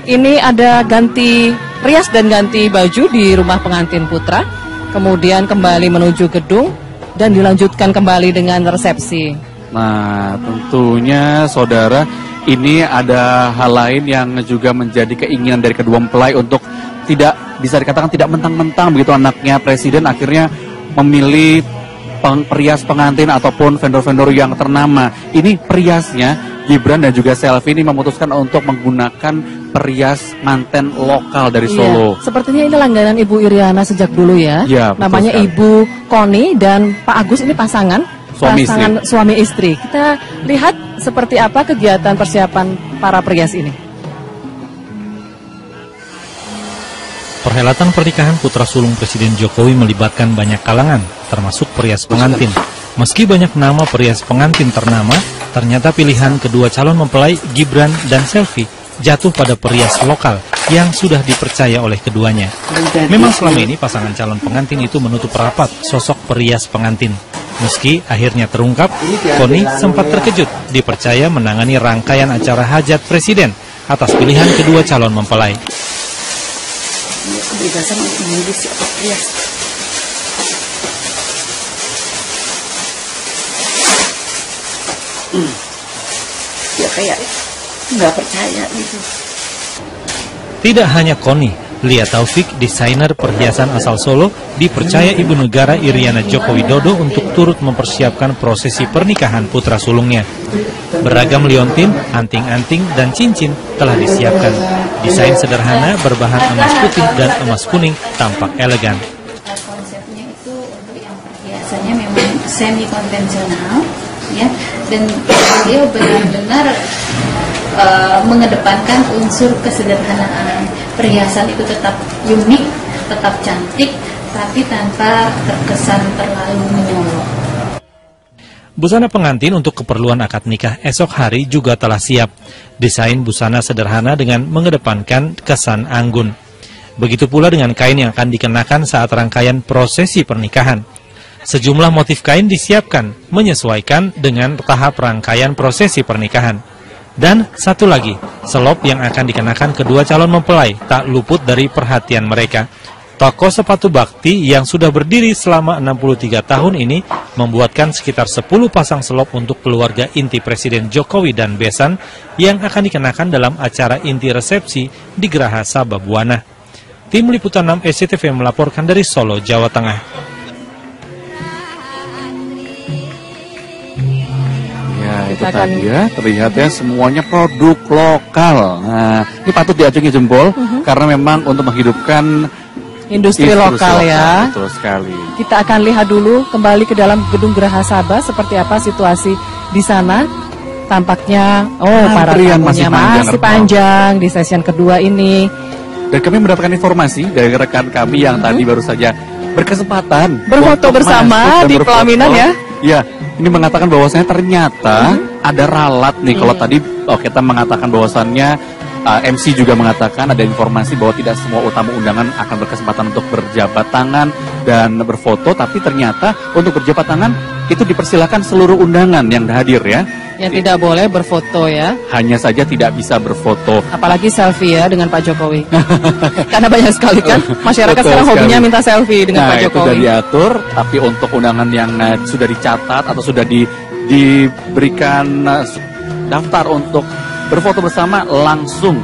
ini ada ganti rias dan ganti baju di rumah pengantin putra, kemudian kembali menuju gedung dan dilanjutkan kembali dengan resepsi. Nah, tentunya saudara, ini ada hal lain yang juga menjadi keinginan dari kedua mempelai untuk tidak bisa dikatakan tidak mentang-mentang begitu anaknya presiden akhirnya memilih perias pengantin ataupun vendor-vendor yang ternama. Ini periasnya Gibran dan juga Selvi ini memutuskan untuk menggunakan perias manten lokal dari Solo. Iya, sepertinya ini langganan Ibu Iriana sejak dulu ya. Iya, namanya sekali. Ibu Koni dan Pak Agus ini pasangan suami istri. Kita lihat seperti apa kegiatan persiapan para perias ini. Perhelatan pernikahan putra sulung Presiden Jokowi melibatkan banyak kalangan, termasuk perias pengantin. Meski banyak nama perias pengantin ternama, ternyata pilihan kedua calon mempelai Gibran dan Selvi jatuh pada perias lokal yang sudah dipercaya oleh keduanya. Memang selama ini pasangan calon pengantin itu menutup rapat sosok perias pengantin. Meski akhirnya terungkap, Koni sempat terkejut dipercaya menangani rangkaian acara hajat presiden atas pilihan kedua calon mempelai. Kebebasan untuk memilih siapa perias. Ya kayak nggak percaya gitu. Tidak hanya Koni, Lia Taufik, desainer perhiasan asal Solo, dipercaya Ibu Negara Iriana Joko Widodo untuk turut mempersiapkan prosesi pernikahan putra sulungnya. Beragam liontin, anting-anting, dan cincin telah disiapkan. Desain sederhana berbahan emas putih dan emas kuning tampak elegan. Konsepnya itu untuk yang perhiasannya memang semi konvensional, ya, dan beliau benar-benar mengedepankan unsur kesederhanaan. Perhiasan itu tetap unik, tetap cantik, tapi tanpa terkesan terlalu menyolok. Busana pengantin untuk keperluan akad nikah esok hari juga telah siap. Desain busana sederhana dengan mengedepankan kesan anggun. Begitu pula dengan kain yang akan dikenakan saat rangkaian prosesi pernikahan. Sejumlah motif kain disiapkan menyesuaikan dengan tahap rangkaian prosesi pernikahan. Dan satu lagi, selop yang akan dikenakan kedua calon mempelai tak luput dari perhatian mereka. Toko sepatu bakti yang sudah berdiri selama 63 tahun ini membuatkan sekitar 10 pasang selop untuk keluarga inti Presiden Jokowi dan besan yang akan dikenakan dalam acara inti resepsi di Geraha Sababwana. Tim Liputan 6 SCTV melaporkan dari Solo, Jawa Tengah. Itu tadi ya, terlihat ya semuanya produk lokal. Nah, ini patut diacungi jempol karena memang untuk menghidupkan industri lokal ya. Betul sekali. Kita akan lihat dulu kembali ke dalam gedung Geraha Sabah seperti apa situasi di sana. Tampaknya para tamunya masih panjang di sesi kedua ini. Dan kami mendapatkan informasi dari rekan kami yang tadi baru saja berkesempatan berfoto bersama di pelaminan ya. Ya, ini mengatakan bahwasanya ternyata ada ralat nih. Kalau tadi kita mengatakan bahwasannya MC juga mengatakan ada informasi bahwa tidak semua utamu undangan akan berkesempatan untuk berjabat tangan dan berfoto, tapi ternyata untuk berjabat tangan itu dipersilakan seluruh undangan yang hadir ya. Yang tidak boleh berfoto ya. Hanya saja tidak bisa berfoto. Apalagi selfie ya dengan Pak Jokowi. Karena banyak sekali kan masyarakat sekarang hobinya minta selfie dengan Pak Jokowi. Itu sudah diatur, tapi untuk undangan yang sudah dicatat atau sudah diberikan daftar untuk berfoto bersama langsung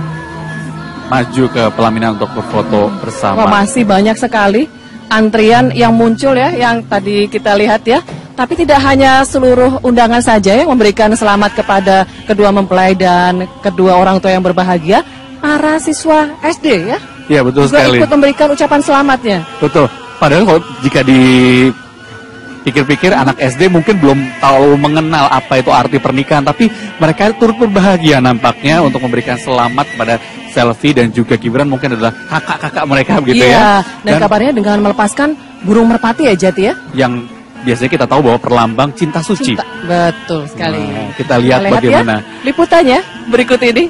maju ke pelaminan untuk berfoto bersama. Wah, masih banyak sekali antrian yang muncul ya, yang tadi kita lihat ya. Tapi tidak hanya seluruh undangan saja yang memberikan selamat kepada kedua mempelai dan kedua orang tua yang berbahagia, para siswa SD ya. Iya, betul juga sekali. Ikut memberikan ucapan selamatnya. Betul. Padahal kalau jika dipikir-pikir anak SD mungkin belum tahu mengenal apa itu arti pernikahan, tapi mereka turut berbahagia nampaknya untuk memberikan selamat kepada Selvi dan juga Gibran, mungkin adalah kakak-kakak mereka begitu ya. Dan kabarnya dengan melepaskan burung merpati ya Jati ya. Yang biasanya kita tahu bahwa perlambang cinta suci. Betul sekali. Nah, kita lihat bagaimana ya, liputannya berikut ini.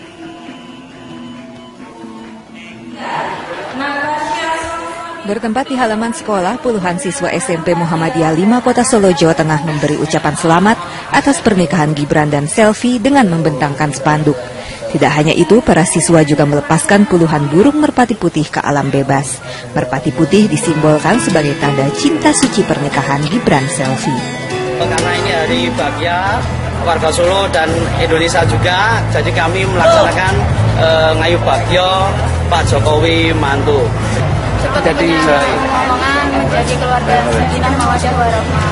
Bertempat di halaman sekolah, puluhan siswa SMP Muhammadiyah 5 Kota Solo, Jawa Tengah memberi ucapan selamat atas pernikahan Gibran dan Selvi dengan membentangkan spanduk. Tidak hanya itu, para siswa juga melepaskan puluhan burung merpati putih ke alam bebas. Merpati putih disimbolkan sebagai tanda cinta suci pernikahan Gibran Selvi. Karena ini hari bahagia warga Solo dan Indonesia juga, jadi kami melaksanakan Ngayu Bagyo Pak Jokowi Mantu. Jadi keluarga sakinah mawaddah warahmah.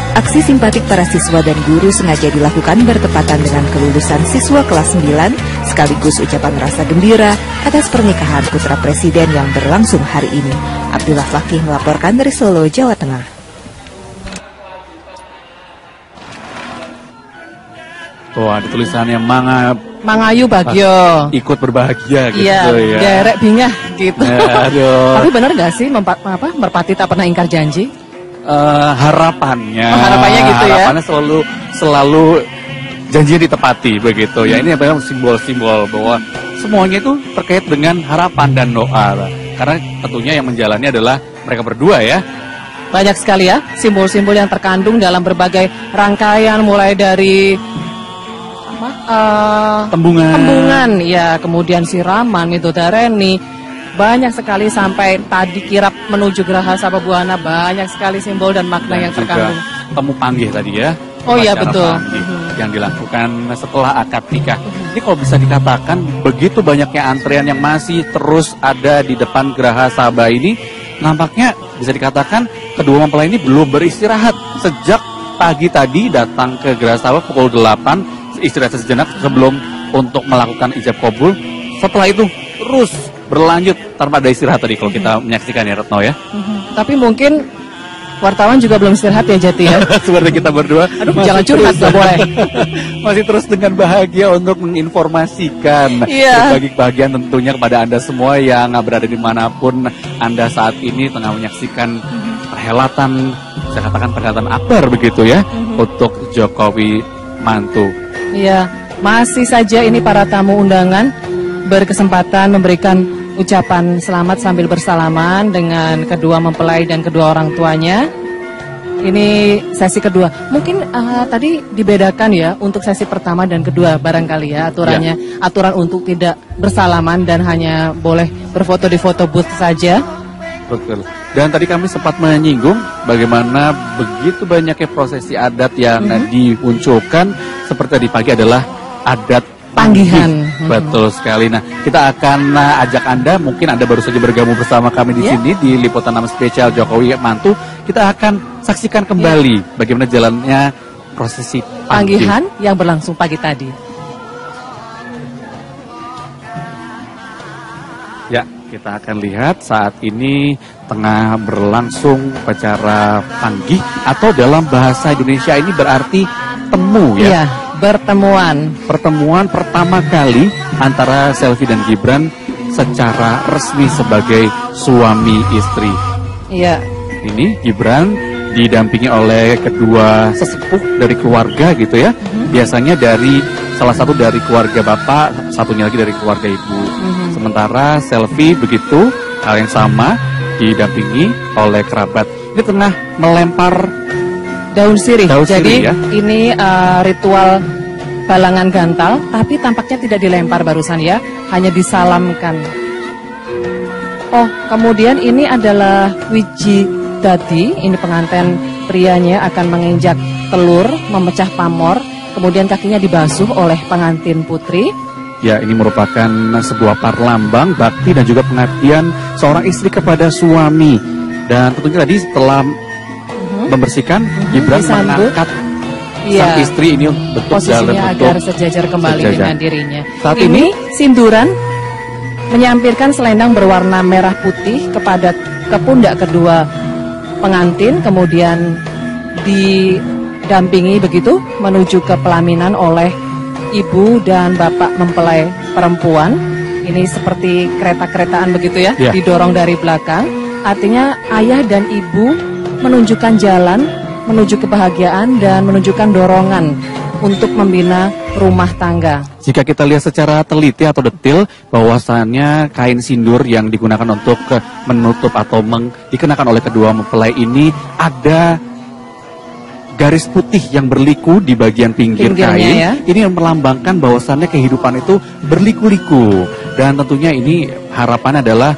Aksi simpatik para siswa dan guru sengaja dilakukan bertepatan dengan kelulusan siswa kelas 9, sekaligus ucapan rasa gembira atas pernikahan putra presiden yang berlangsung hari ini. Abdullah Fakih melaporkan dari Solo, Jawa Tengah. Wah, ada tulisannya Mangayu Bagyo. ikut berbahagia gitu Iya, ya. derek bingah gitu. Aduh. Tapi benar nggak sih merpati tak pernah ingkar janji? Harapannya. Harapannya gitu ya. Harapannya selalu janjinya ditepati begitu ya. Ini memang simbol-simbol bahwa semuanya itu terkait dengan harapan dan doa. Karena tentunya yang menjalani adalah mereka berdua ya. Banyak sekali ya simbol-simbol yang terkandung dalam berbagai rangkaian, mulai dari tembungan, ya, kemudian siraman, midodareni, banyak sekali sampai tadi kirap menuju Geraha Sababwana, banyak sekali simbol dan makna yang terkandung. Temu panggih tadi ya. Oh iya, Upacara betul. panggih yang dilakukan setelah akad nikah. Ini kalau bisa dikatakan begitu banyaknya antrean yang masih terus ada di depan Geraha Sabah ini, nampaknya bisa dikatakan kedua mempelai ini belum beristirahat sejak pagi tadi datang ke Geraha Sabah pukul 8. Istirahat sejenak sebelum untuk melakukan ijab kabul. Setelah itu terus berlanjut tanpa ada istirahat tadi kalau kita menyaksikan ya Retno ya. Tapi mungkin wartawan juga belum istirahat ya Jati ya. Seperti kita berdua. Aduh, jangan curhat, nggak boleh. Masih terus dengan bahagia untuk menginformasikan berbagi kebahagiaan tentunya kepada Anda semua yang berada dimanapun Anda saat ini tengah menyaksikan perhelatan, saya katakan perhelatan akbar begitu ya, untuk Jokowi Mantu. Iya, masih saja ini para tamu undangan berkesempatan memberikan ucapan selamat sambil bersalaman dengan kedua mempelai dan kedua orang tuanya. Ini sesi kedua. Mungkin tadi dibedakan ya untuk sesi pertama dan kedua barangkali ya aturannya. Ya. Aturan untuk tidak bersalaman dan hanya boleh berfoto di foto booth saja. Betul. Dan tadi kami sempat menyinggung bagaimana begitu banyaknya prosesi adat yang dimunculkan. Seperti tadi pagi adalah adat panggihan. Betul sekali. Nah, kita akan ajak Anda, mungkin Anda baru saja bergabung bersama kami di sini di liputan 6 spesial Jokowi Mantu. Kita akan saksikan kembali bagaimana jalannya prosesi panggihan yang berlangsung pagi tadi. Ya, kita akan lihat saat ini tengah berlangsung upacara panggih, atau dalam bahasa Indonesia ini berarti temu ya. Iya, bertemuan. Pertemuan pertama kali antara Selvi dan Gibran secara resmi sebagai suami istri. Iya. Ini Gibran didampingi oleh kedua sesepuh dari keluarga gitu ya. Biasanya dari salah satu dari keluarga bapak, satunya lagi dari keluarga ibu. Sementara Selvi begitu, hal yang sama didampingi oleh kerabat. Ini tengah melempar daun sirih. Jadi ya? Ini ritual balangan gantal, tapi tampaknya tidak dilempar barusan ya, hanya disalamkan. Oh, kemudian ini adalah wiji dadi, ini pengantin prianya akan menginjak telur, memecah pamor, kemudian kakinya dibasuh oleh pengantin putri. Ya, ini merupakan sebuah perlambang bakti dan juga pengabdian seorang istri kepada suami. Dan tentunya tadi setelah membersihkan, Gibran mengangkat sang istri ini bentuk posisinya agar sejajar kembali dengan dirinya. Saat ini sinduran menyampirkan selendang berwarna merah putih ke pundak kedua pengantin, kemudian didampingi begitu menuju ke pelaminan oleh ibu dan bapak mempelai perempuan. Ini seperti kereta-keretaan begitu ya, didorong dari belakang. Artinya ayah dan ibu menunjukkan jalan menuju kebahagiaan dan menunjukkan dorongan untuk membina rumah tangga. Jika kita lihat secara teliti atau detil, bahwasannya kain sindur yang digunakan untuk menutup atau dikenakan oleh kedua mempelai ini ada garis putih yang berliku di bagian pinggir Pinggirnya, kain, ya. ini melambangkan bahwasannya kehidupan itu berliku-liku. Dan tentunya ini harapannya adalah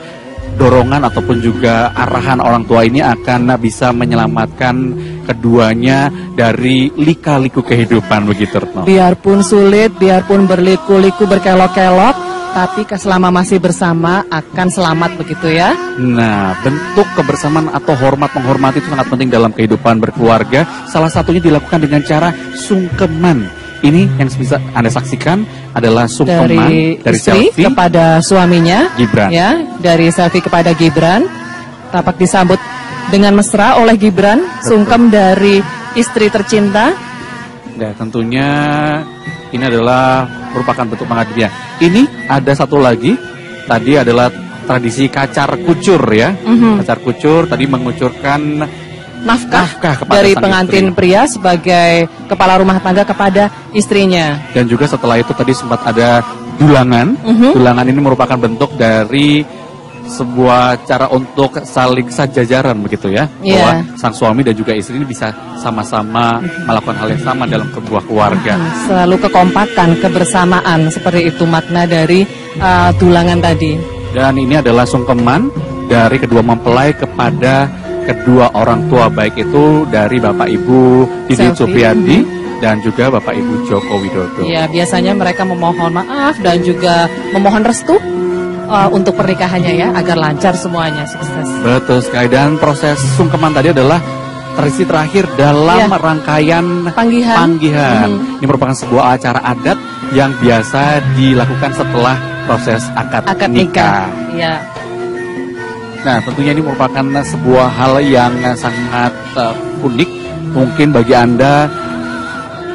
dorongan ataupun juga arahan orang tua ini akan bisa menyelamatkan keduanya dari lika-liku kehidupan, begitu Retno. Biarpun sulit, biarpun berliku-liku, berkelok-kelok, tapi selama masih bersama akan selamat, begitu ya. Nah, bentuk kebersamaan atau menghormati itu sangat penting dalam kehidupan berkeluarga. Salah satunya dilakukan dengan cara sungkeman. Ini yang bisa Anda saksikan adalah sungkeman dari istri Selfie kepada suaminya, Gibran. Ya, dari Selfie kepada Gibran. Tampak disambut dengan mesra oleh Gibran, sungkem dari istri tercinta. Nah, tentunya ini adalah merupakan bentuk pengabdian. Ini ada satu lagi, tadi adalah tradisi kacar kucur ya. Kacar kucur tadi mengucurkan Nafkah kepada dari sang pengantin istri. pria sebagai kepala rumah tangga kepada istrinya. Dan juga setelah itu tadi sempat ada dulangan. Dulangan ini merupakan bentuk dari sebuah cara untuk saling sejajaran, begitu ya. Iya. Bahwa sang suami dan juga istri ini bisa sama-sama melakukan hal yang sama dalam sebuah keluarga. Selalu kekompakan, kebersamaan, seperti itu makna dari dulangan tadi. Dan ini adalah sungkeman dari kedua mempelai kepada kedua orang tua, baik itu dari Bapak Ibu Didi Selfie. Supriyadi dan juga Bapak Ibu Joko Widodo. Ya, biasanya mereka memohon maaf dan juga memohon restu untuk pernikahannya ya, agar lancar semuanya, sukses. Betul sekali. Dan proses sungkeman tadi adalah tradisi terakhir dalam Iya. rangkaian Panggihan. Ini merupakan sebuah acara adat yang biasa dilakukan setelah proses akad nikah. Ya. Nah, tentunya ini merupakan sebuah hal yang sangat unik. Mungkin bagi Anda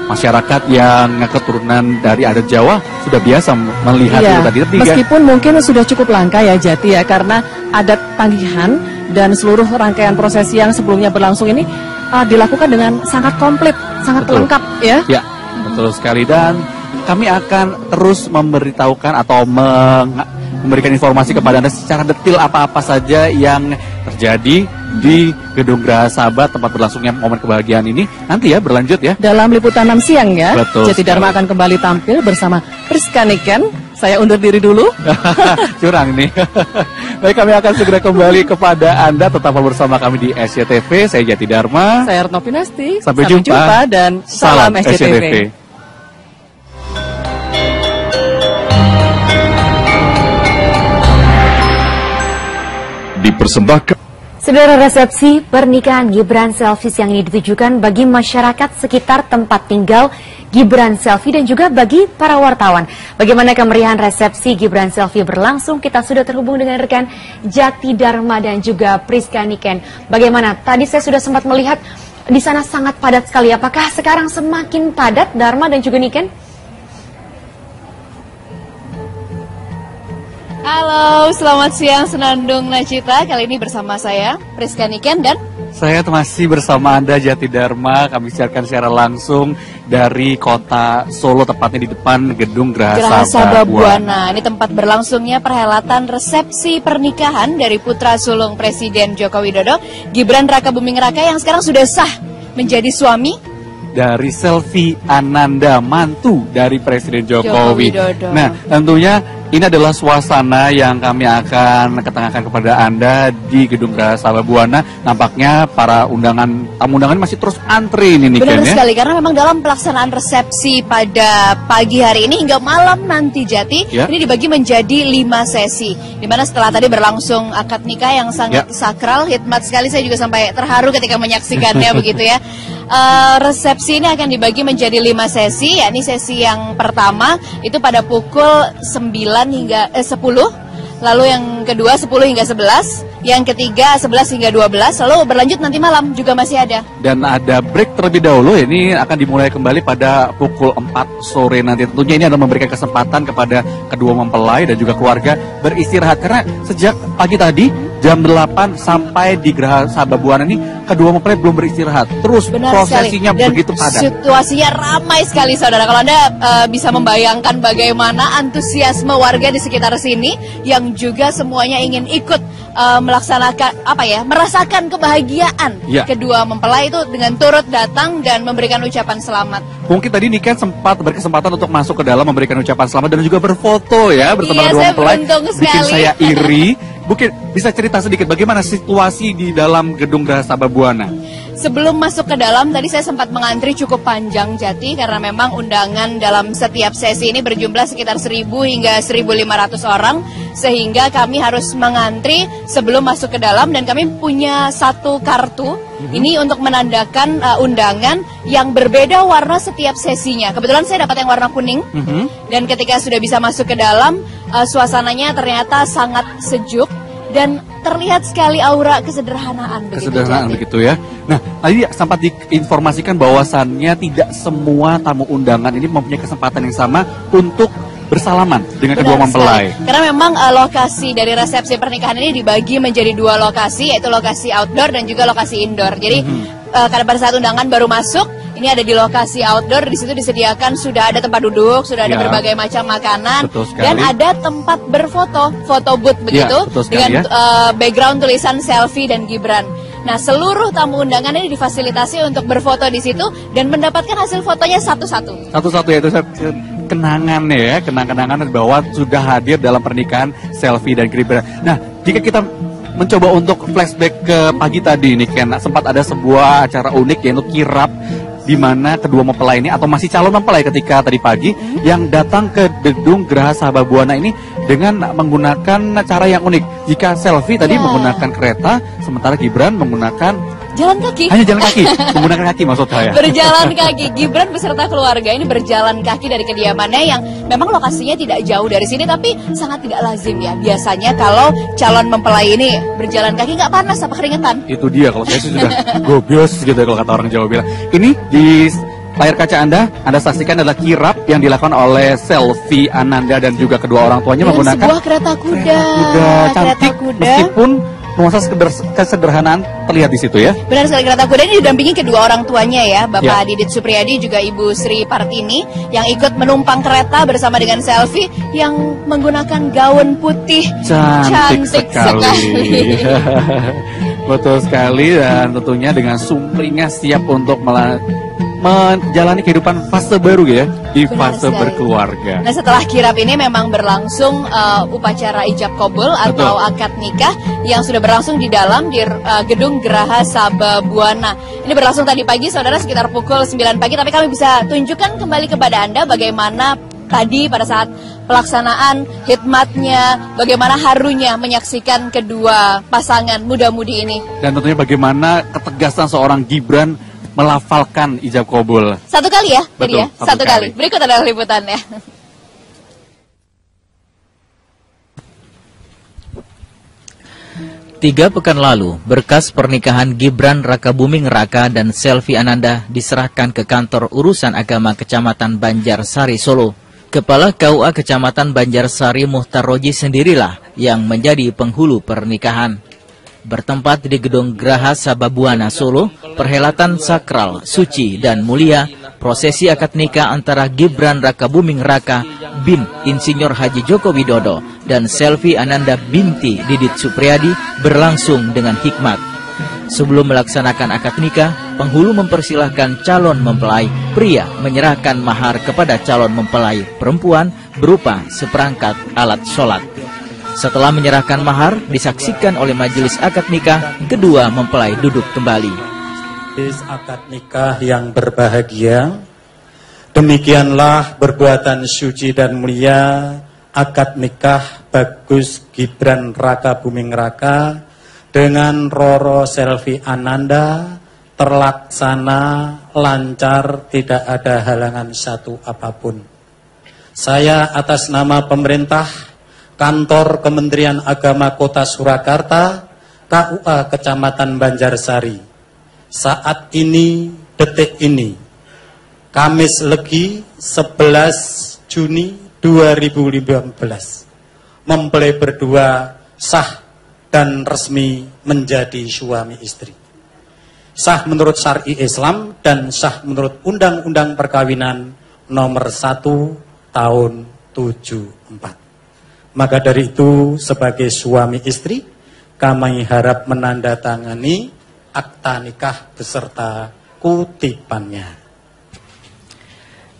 masyarakat yang keturunan dari adat Jawa sudah biasa melihat Iya, itu tadi. meskipun mungkin sudah cukup langka ya Jati ya, karena adat panggihan dan seluruh rangkaian prosesi yang sebelumnya berlangsung ini dilakukan dengan sangat komplit, sangat Betul. lengkap ya. Ya, betul sekali. Dan kami akan terus memberitahukan atau memberikan informasi kepada Anda secara detail apa-apa saja yang terjadi di Gedung Geraha Sahabat tempat berlangsungnya momen kebahagiaan ini. Nanti ya berlanjut ya. Dalam liputan 6 siang ya, Betul Jati Dharma akan kembali tampil bersama Priska Niken. Saya undur diri dulu. Curang nih. Baik, kami akan segera kembali kepada Anda. Tetaplah bersama kami di SCTV. Saya Jati Dharma. Saya Retno Pinasti. Sampai jumpa. Dan salam SCTV. Dipersembahkan. Saudara, resepsi pernikahan Gibran Selfie yang ini ditujukan bagi masyarakat sekitar tempat tinggal Gibran Selfie dan juga bagi para wartawan. Bagaimana kemeriahan resepsi Gibran Selfie berlangsung? Kita sudah terhubung dengan rekan Jati Dharma dan juga Priska Niken. Bagaimana? Tadi saya sudah sempat melihat di sana sangat padat sekali. Apakah sekarang semakin padat, Dharma dan juga Niken? Halo, selamat siang Senandung Nacita. Kali ini bersama saya, Priska Niken, dan Saya masih bersama Anda Jati Dharma. Kami siarkan secara langsung dari kota Solo, tepatnya di depan Gedung Geraha Sababwana. Ini tempat berlangsungnya perhelatan resepsi pernikahan dari putra sulung Presiden Joko Widodo, Gibran Raka Buming Raka, yang sekarang sudah sah menjadi suami dari Selfie Ananda, mantu dari Presiden Joko Joko Widodo. Widodo. Nah, tentunya ini adalah suasana yang kami akan ketengahkan kepada Anda di Gedung Geraha Sababwana. Nampaknya para tamu undangan masih terus antri ini nih. Benar Ken, ya? sekali, karena memang dalam pelaksanaan resepsi pada pagi hari ini hingga malam nanti Jati, Ya. ini dibagi menjadi 5 sesi. Dimana setelah tadi berlangsung akad nikah yang sangat sakral, hikmat sekali, saya juga sampai terharu ketika menyaksikannya begitu ya. Resepsi ini akan dibagi menjadi 5 sesi, yakni sesi yang pertama itu pada pukul 9 hingga 10. Lalu yang kedua 10 hingga 11, yang ketiga 11 hingga 12, lalu berlanjut nanti malam juga masih ada. Dan ada break terlebih dahulu. Ini akan dimulai kembali pada pukul 4 sore nanti. Tentunya ini adalah memberikan kesempatan kepada kedua mempelai dan juga keluarga beristirahat. Karena sejak pagi tadi jam 8 sampai di Geraha Sababwana ini kedua mempelai belum beristirahat. Terus Benar prosesinya sekali. Dan begitu padat. Situasinya ramai sekali, saudara. Kalau Anda bisa membayangkan bagaimana antusiasme warga di sekitar sini yang juga semuanya ingin ikut melaksanakan merasakan kebahagiaan kedua mempelai itu dengan turut datang dan memberikan ucapan selamat. Mungkin tadi Niken sempat berkesempatan untuk masuk ke dalam memberikan ucapan selamat dan juga berfoto ya bersama kedua mempelai. Bikin saya iri. Mungkin bisa cerita sedikit bagaimana situasi di dalam gedung Geraha Sababwana? Sebelum masuk ke dalam, tadi saya sempat mengantri cukup panjang, Jati, karena memang undangan dalam setiap sesi ini berjumlah sekitar 1.000 hingga 1.500 orang, sehingga kami harus mengantri sebelum masuk ke dalam, dan kami punya satu kartu, ini untuk menandakan undangan yang berbeda warna setiap sesinya. Kebetulan saya dapat yang warna kuning, dan ketika sudah bisa masuk ke dalam, suasananya ternyata sangat sejuk, dan terlihat sekali aura kesederhanaan begitu ya. Nah, tadi sempat diinformasikan bahwasannya tidak semua tamu undangan ini mempunyai kesempatan yang sama untuk bersalaman dengan kedua mempelai. Karena memang lokasi dari resepsi pernikahan ini dibagi menjadi 2 lokasi, yaitu lokasi outdoor dan juga lokasi indoor. Jadi karena pada saat undangan baru masuk, ini ada di lokasi outdoor, di situ disediakan sudah ada tempat duduk, sudah ada berbagai macam makanan, dan ada tempat berfoto, foto booth begitu, dengan background tulisan selfie dan Gibran. Nah, seluruh tamu undangan ini difasilitasi untuk berfoto di situ dan mendapatkan hasil fotonya satu-satu. Satu-satu ya, itu kenangan ya, kenang-kenangan bahwa sudah hadir dalam pernikahan selfie dan Gibran. Nah, jika kita mencoba untuk flashback ke pagi tadi nih Ken, sempat ada sebuah acara unik yaitu kirap, di mana kedua mempelai ini atau masih calon mempelai ketika tadi pagi yang datang ke gedung Geraha Sababwana ini dengan menggunakan cara yang unik. Jika selfie tadi menggunakan kereta, sementara Gibran menggunakan jalan kaki. Hanya jalan kaki, menggunakan kaki maksud saya. Berjalan kaki. Gibran beserta keluarga ini berjalan kaki dari kediamannya yang memang lokasinya tidak jauh dari sini, tapi sangat tidak lazim ya. Biasanya kalau calon mempelai ini berjalan kaki nggak panas apa keringetan? Itu dia, kalau saya sudah gobios gitu kalau kata orang Jawa bilang. Ini di layar kaca Anda saksikan adalah kirap yang dilakukan oleh Selvi Ananda dan juga kedua orang tuanya menggunakan sebuah kereta kuda. Cantik, meskipun proses kesederhanaan terlihat di situ ya. Benar sekali, kereta kuda ini didampingi kedua orang tuanya ya, Bapak Didit Supriyadi juga Ibu Sri Partini yang ikut menumpang kereta bersama dengan Selvi yang menggunakan gaun putih cantik sekali. Betul sekali, dan tentunya dengan sumringah siap untuk menjalani kehidupan fase baru ya, di fase berkeluarga. Nah, setelah kirap ini memang berlangsung upacara ijab kabul atau akad nikah yang sudah berlangsung di dalam di gedung Geraha Sababwana. Ini berlangsung tadi pagi, saudara, sekitar pukul 9 pagi, tapi kami bisa tunjukkan kembali kepada Anda bagaimana tadi pada saat pelaksanaan hikmatnya, bagaimana harunya menyaksikan kedua pasangan muda-mudi ini. Dan tentunya bagaimana ketegasan seorang Gibran melafalkan ijab kabul. Satu kali ya, betul, ya? Satu kali. Berikut adalah liputannya. Tiga pekan lalu, berkas pernikahan Gibran Rakabuming Raka dan Selvi Ananda diserahkan ke kantor urusan agama Kecamatan Banjarsari, Solo. Kepala KUA Kecamatan Banjarsari Muhtar Roji sendirilah yang menjadi penghulu pernikahan. Bertempat di gedung Geraha Sababwana, Solo, perhelatan sakral, suci, dan mulia, prosesi akad nikah antara Gibran Rakabuming Raka bin Insinyur Haji Joko Widodo dan Selvi Ananda binti Didit Supriyadi berlangsung dengan hikmat. Sebelum melaksanakan akad nikah, penghulu mempersilahkan calon mempelai pria menyerahkan mahar kepada calon mempelai perempuan berupa seperangkat alat sholat. Setelah menyerahkan mahar, disaksikan oleh majelis akad nikah, kedua mempelai duduk kembali. Majelis akad nikah yang berbahagia, demikianlah perbuatan suci dan mulia akad nikah Bagus Gibran Rakabuming Raka dengan Roro Selvi Ananda terlaksana lancar, tidak ada halangan satu apapun. Saya atas nama pemerintah, Kantor Kementerian Agama Kota Surakarta, KUA Kecamatan Banjarsari, saat ini, detik ini, Kamis Legi 11 Juni 2015, mempelai berdua sah dan resmi menjadi suami istri. Sah menurut syar'i Islam dan sah menurut Undang-Undang Perkawinan nomor 1 tahun 74. Maka dari itu sebagai suami istri kami harap menandatangani akta nikah beserta kutipannya.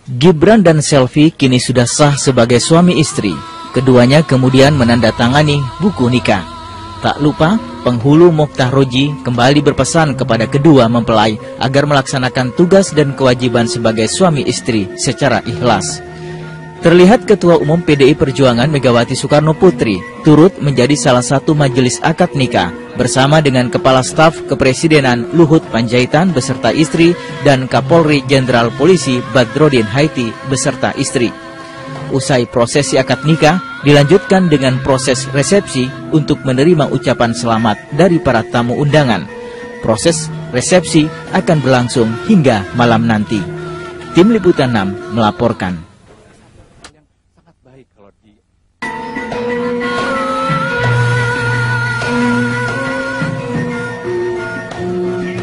Gibran dan Selvi kini sudah sah sebagai suami istri. Keduanya kemudian menandatangani buku nikah. Tak lupa, penghulu Mokhtar Roji kembali berpesan kepada kedua mempelai agar melaksanakan tugas dan kewajiban sebagai suami istri secara ikhlas. Terlihat Ketua Umum PDI Perjuangan Megawati Soekarno Putri turut menjadi salah satu majelis akad nikah bersama dengan Kepala Staf Kepresidenan Luhut Panjaitan beserta istri dan Kapolri Jenderal Polisi Badrodin Haiti beserta istri. Usai prosesi akad nikah, dilanjutkan dengan proses resepsi untuk menerima ucapan selamat dari para tamu undangan. Proses resepsi akan berlangsung hingga malam nanti. Tim Liputan 6 melaporkan.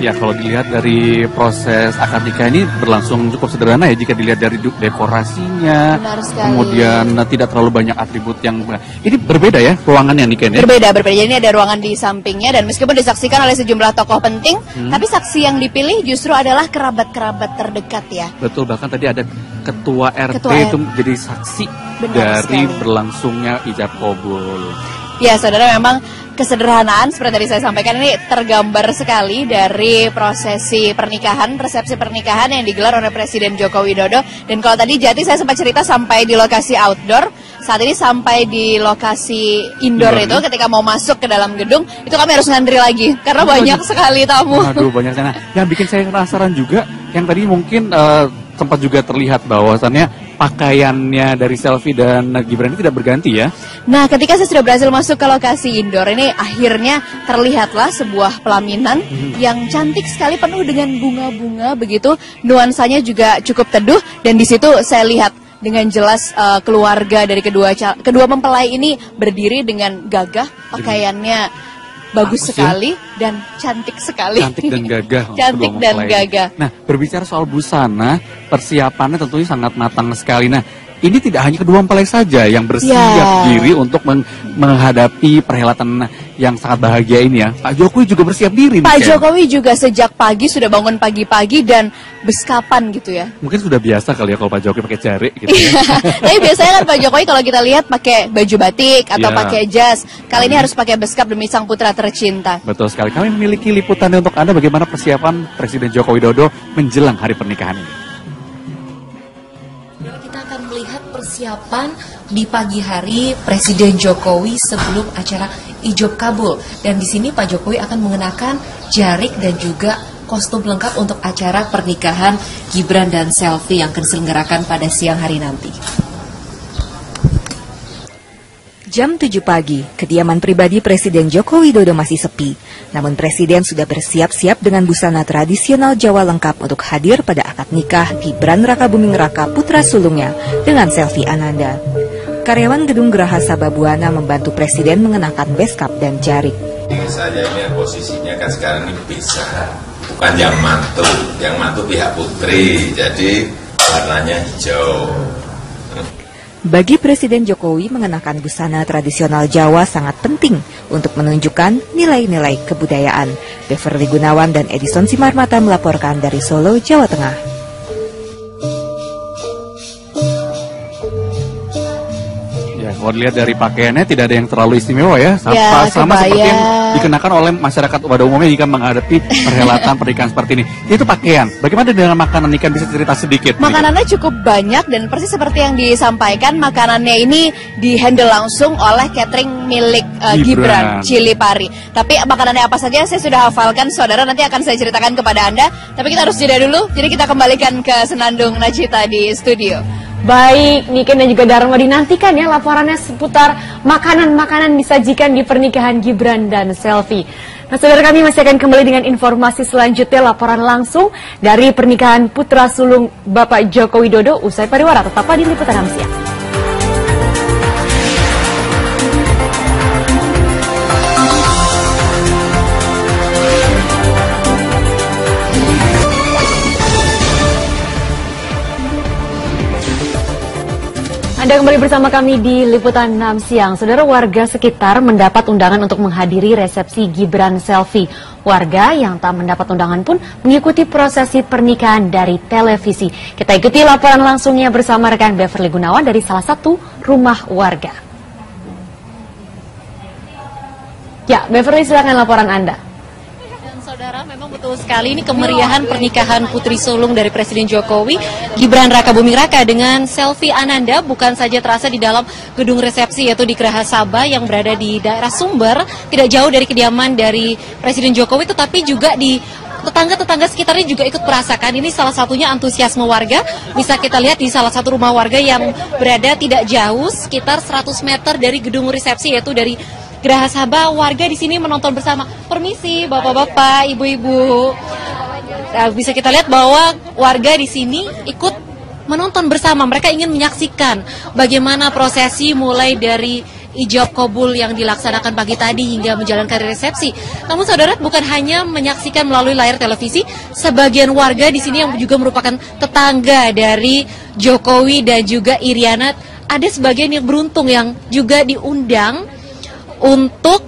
Ya, kalau dilihat dari proses akad nikah ini berlangsung cukup sederhana ya jika dilihat dari dekorasinya, kemudian tidak terlalu banyak atribut yang ini berbeda ya ruangannya nih Ken ya? Berbeda. Jadi ini ada ruangan di sampingnya dan meskipun disaksikan oleh sejumlah tokoh penting, tapi saksi yang dipilih justru adalah kerabat-kerabat terdekat ya. Betul, bahkan tadi ada ketua RT itu menjadi saksi dari berlangsungnya ijab kabul. Ya, saudara, memang kesederhanaan seperti tadi saya sampaikan ini tergambar sekali dari prosesi pernikahan, resepsi pernikahan yang digelar oleh Presiden Joko Widodo. Dan kalau tadi Jati saya sempat cerita sampai di lokasi outdoor, saat ini sampai di lokasi indoor itu ketika mau masuk ke dalam gedung, itu kami harus ngantri lagi karena banyak sekali tamu. Aduh, banyak sana. Yang bikin saya penasaran juga, yang tadi mungkin sempat juga terlihat bahwasannya pakaiannya dari Selvi dan Gibran ini tidak berganti ya. Nah, ketika saya sudah berhasil masuk ke lokasi indoor ini, akhirnya terlihatlah sebuah pelaminan yang cantik sekali, penuh dengan bunga-bunga begitu. Nuansanya juga cukup teduh dan di situ saya lihat dengan jelas keluarga dari kedua mempelai ini berdiri dengan gagah, pakaiannya bagus sekali dan cantik sekali. Cantik dan gagah. Cantik dan gagah. Nah, berbicara soal busana, persiapannya tentunya sangat matang sekali. Nah, ini tidak hanya kedua mempelai saja yang bersiap diri untuk menghadapi perhelatan yang sangat bahagia ini ya. Pak Jokowi juga bersiap diri. Pak Jokowi juga sejak pagi sudah bangun pagi-pagi dan beskapan gitu ya. Mungkin sudah biasa kali ya kalau Pak Jokowi pakai jari gitu ya. Tapi biasanya kan Pak Jokowi kalau kita lihat pakai baju batik atau pakai jas. Kali ini harus pakai beskap demi sang putra tercinta. Betul sekali. Kami memiliki liputannya untuk Anda bagaimana persiapan Presiden Joko Widodo menjelang hari pernikahan ini. Persiapan di pagi hari Presiden Jokowi sebelum acara ijab kabul, dan di sini Pak Jokowi akan mengenakan jarik dan juga kostum lengkap untuk acara pernikahan Gibran dan Selvi yang akan diselenggarakan pada siang hari nanti. Jam 7 pagi, kediaman pribadi Presiden Joko Widodo masih sepi. Namun Presiden sudah bersiap-siap dengan busana tradisional Jawa lengkap untuk hadir pada akad nikah Gibran Rakabuming Raka putra sulungnya dengan Selvi Ananda. Karyawan Gedung Geraha Sababwana membantu Presiden mengenakan beskap dan jarik. Saya ini posisinya kan sekarang ini bisa, bukan yang mantu pihak putri, jadi warnanya hijau. Bagi Presiden Jokowi, mengenakan busana tradisional Jawa sangat penting untuk menunjukkan nilai-nilai kebudayaan. Beverly Gunawan dan Edison Simarmata melaporkan dari Solo, Jawa Tengah. Ya, kalau dilihat dari pakaiannya tidak ada yang terlalu istimewa ya. Sama seperti yang dikenakan oleh masyarakat pada umumnya jika menghadapi perhelatan pernikahan seperti ini. Itu pakaian. Bagaimana dengan makanan ikan, bisa cerita sedikit? Makanannya cukup banyak dan persis seperti yang disampaikan, makanannya ini dihandle langsung oleh catering milik Gibran Cili Pari. Tapi makanannya apa saja saya sudah hafalkan, saudara, nanti akan saya ceritakan kepada Anda. Tapi kita harus jeda dulu, jadi kita kembalikan ke Senandung Najita di studio. Baik, Niken dan juga Dharma, dinantikan ya laporannya seputar makanan-makanan disajikan di pernikahan Gibran dan Selvi. Nah, saudara, kami masih akan kembali dengan informasi selanjutnya, laporan langsung dari pernikahan putra sulung Bapak Joko Widodo usai pariwara. Tetaplah di Liputan 6 Siang. Anda kembali bersama kami di Liputan 6 Siang. Saudara, warga sekitar mendapat undangan untuk menghadiri resepsi Gibran Selfie. Warga yang tak mendapat undangan pun mengikuti prosesi pernikahan dari televisi. Kita ikuti laporan langsungnya bersama rekan Beverly Gunawan dari salah satu rumah warga. Ya, Beverly, silakan laporan Anda. Saudara, memang betul sekali ini kemeriahan pernikahan Putri Sulung dari Presiden Jokowi, Gibran Rakabuming Raka dengan Selfie Ananda bukan saja terasa di dalam gedung resepsi yaitu di Geraha Sabah yang berada di daerah Sumber, tidak jauh dari kediaman dari Presiden Jokowi, tetapi juga di tetangga-tetangga sekitarnya juga ikut merasakan. Ini salah satunya antusiasme warga. Bisa kita lihat di salah satu rumah warga yang berada tidak jauh, sekitar 100 meter dari gedung resepsi yaitu dari Geraha Sabah. Warga di sini menonton bersama. Permisi, bapak-bapak, ibu-ibu. Nah, bisa kita lihat bahwa warga di sini ikut menonton bersama. Mereka ingin menyaksikan bagaimana prosesi mulai dari ijab kabul yang dilaksanakan pagi tadi hingga menjalankan resepsi. Namun saudara, bukan hanya menyaksikan melalui layar televisi, sebagian warga di sini yang juga merupakan tetangga dari Jokowi dan juga Iriana, ada sebagian yang beruntung yang juga diundang untuk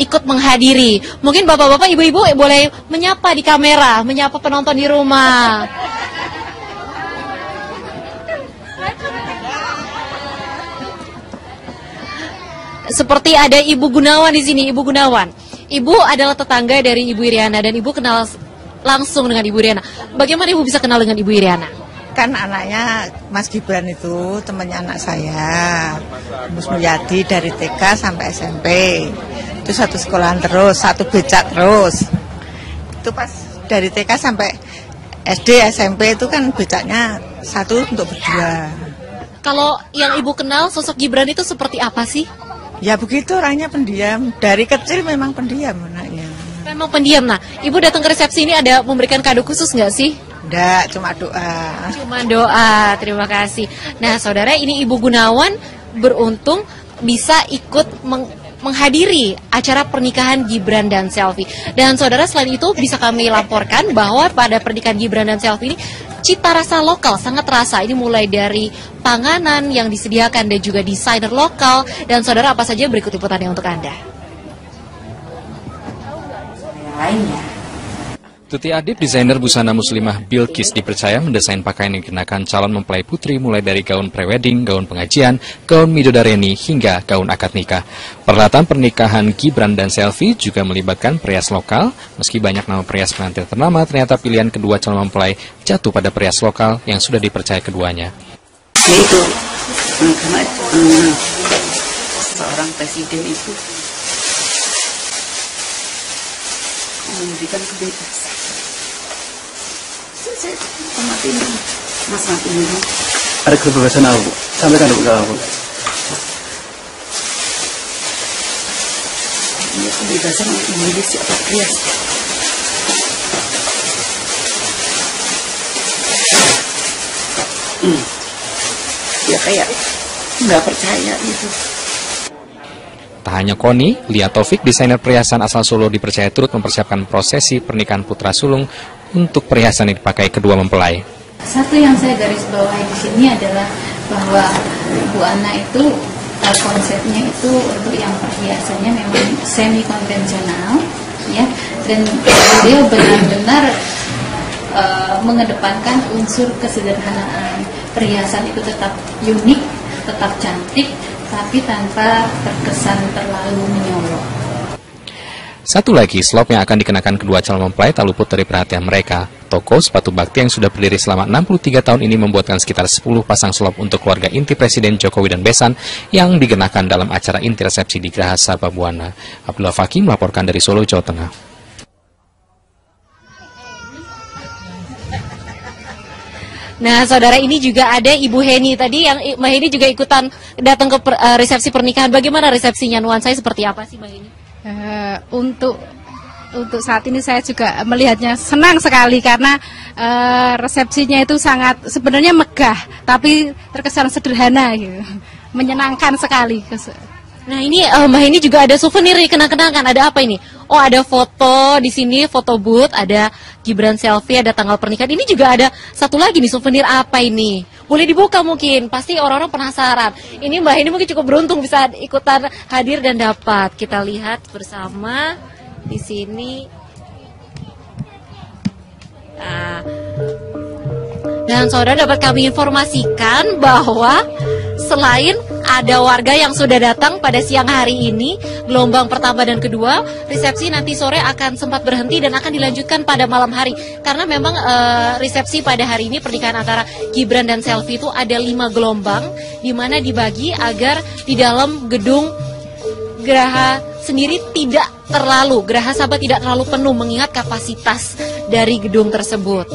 ikut menghadiri. Mungkin bapak-bapak, ibu-ibu boleh menyapa di kamera, menyapa penonton di rumah. Seperti ada Ibu Gunawan di sini, Ibu Gunawan. Ibu adalah tetangga dari Ibu Iriana dan Ibu kenal langsung dengan Ibu Iriana. Bagaimana Ibu bisa kenal dengan Ibu Iriana? Kan anaknya Mas Gibran itu temannya anak saya, Mus Mulyadi, dari TK sampai SMP. Itu satu sekolahan terus, satu becak terus. Itu pas dari TK sampai SD, SMP itu kan becaknya satu untuk berdua. Kalau yang Ibu kenal sosok Gibran itu seperti apa sih? Ya begitu, orangnya pendiam. Dari kecil memang pendiam anaknya. Memang pendiam. Nah, Ibu datang ke resepsi ini ada memberikan kado khusus nggak sih? Enggak, cuma doa. Cuma doa, terima kasih. Nah, saudara, ini Ibu Gunawan beruntung bisa ikut menghadiri acara pernikahan Gibran dan Selfie. Dan saudara, selain itu bisa kami laporkan bahwa pada pernikahan Gibran dan Selfie ini cita rasa lokal sangat terasa. Ini mulai dari panganan yang disediakan dan juga desainer lokal. Dan saudara, apa saja berikut liputannya untuk Anda. Tuti Adib, desainer busana muslimah Bilqis, dipercaya mendesain pakaian yang dikenakan calon mempelai putri mulai dari gaun prewedding, gaun pengajian, gaun midodareni, hingga gaun akad nikah. Peralatan pernikahan Gibran dan Selfie juga melibatkan perias lokal. Meski banyak nama perias pengantin ternama, ternyata pilihan kedua calon mempelai jatuh pada perias lokal yang sudah dipercaya keduanya. Yaitu seorang presiden itu memberikan kebebasan. Mati ini, Mas mati ini. Ada kebebasan aku, sampaikan dulu ke aku. Ini kebebasan untuk memilih siapa perias. Ya kayak nggak percaya gitu. Tak hanya Koni, Lia Taufik, desainer perhiasan asal Solo, dipercaya turut mempersiapkan prosesi pernikahan putra sulung untuk perhiasan yang dipakai kedua mempelai. Satu yang saya garis bawahi di sini adalah bahwa Bu Ana itu konsepnya itu untuk yang perhiasannya memang semi konvensional, ya, dan beliau benar-benar mengedepankan unsur kesederhanaan. Perhiasan itu tetap unik, tetap cantik, tapi tanpa terkesan terlalu menyolok. Satu lagi, slop yang akan dikenakan kedua calon mempelai tak luput dari perhatian mereka. Toko sepatu bakti yang sudah berdiri selama 63 tahun ini membuatkan sekitar 10 pasang slop untuk keluarga inti Presiden Jokowi dan Besan yang dikenakan dalam acara inti resepsi di Geraha Sabah Buwana. Abdullah Fakih melaporkan dari Solo, Jawa Tengah. Nah, saudara, ini juga ada Ibu Heni tadi yang Mbak Heni juga ikutan datang ke resepsi pernikahan. Bagaimana resepsinya? Nuansanya seperti apa sih, Mbak Heni? Untuk saat ini saya juga melihatnya senang sekali karena resepsinya itu sangat sebenarnya megah, tapi terkesan sederhana gitu. Menyenangkan sekali. Nah, ini Mbak Heni juga ada souvenir nih, kenang-kenangan. Ada apa ini? Oh, ada foto di sini, foto booth, ada Gibran Selfie, ada tanggal pernikahan. Ini juga ada satu lagi nih, souvenir apa ini? Boleh dibuka mungkin, pasti orang-orang penasaran. Ini Mbak Heni mungkin cukup beruntung bisa ikutan hadir dan dapat. Kita lihat bersama di sini. Nah, dan saudara dapat kami informasikan bahwa selain ada warga yang sudah datang pada siang hari ini, gelombang pertama dan kedua, resepsi nanti sore akan sempat berhenti dan akan dilanjutkan pada malam hari. Karena memang resepsi pada hari ini pernikahan antara Gibran dan Selvi itu ada 5 gelombang, di mana dibagi agar di dalam gedung Geraha sendiri tidak terlalu, Geraha Sabah tidak terlalu penuh mengingat kapasitas dari gedung tersebut.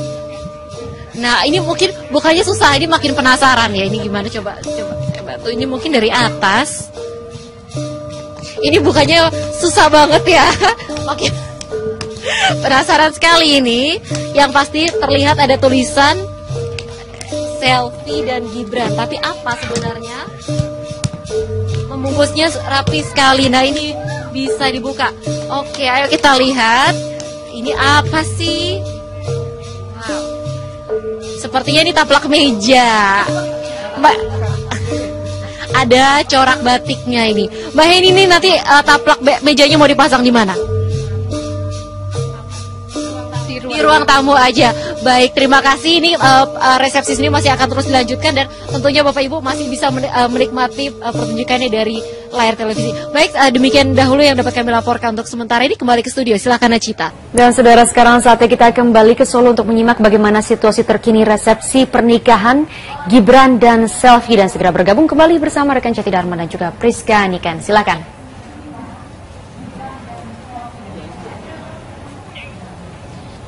Nah, ini mungkin bukannya susah, ini makin penasaran ya. Ini gimana coba tuh, ini mungkin dari atas. Ini bukannya susah banget ya. Makin penasaran sekali ini. Yang pasti terlihat ada tulisan Selvi dan Gibran. Tapi apa sebenarnya? Membungkusnya rapi sekali. Nah, ini bisa dibuka. Oke, ayo kita lihat. Ini apa sih? Wow. Sepertinya ini taplak meja. Mbak, ada corak batiknya ini. Mbak Heni, ini nanti taplak mejanya mau dipasang di mana? Di ruang tamu aja. Baik, terima kasih. Ini resepsi ini masih akan terus dilanjutkan dan tentunya Bapak Ibu masih bisa menikmati pertunjukannya dari layar televisi. Baik, demikian dahulu yang dapat kami laporkan untuk sementara ini. Kembali ke studio, silakan Acita. Dan saudara, sekarang saatnya kita kembali ke Solo untuk menyimak bagaimana situasi terkini resepsi pernikahan Gibran dan Selvi, dan segera bergabung kembali bersama rekan Cati Dharma dan juga Priska Niken. Silakan.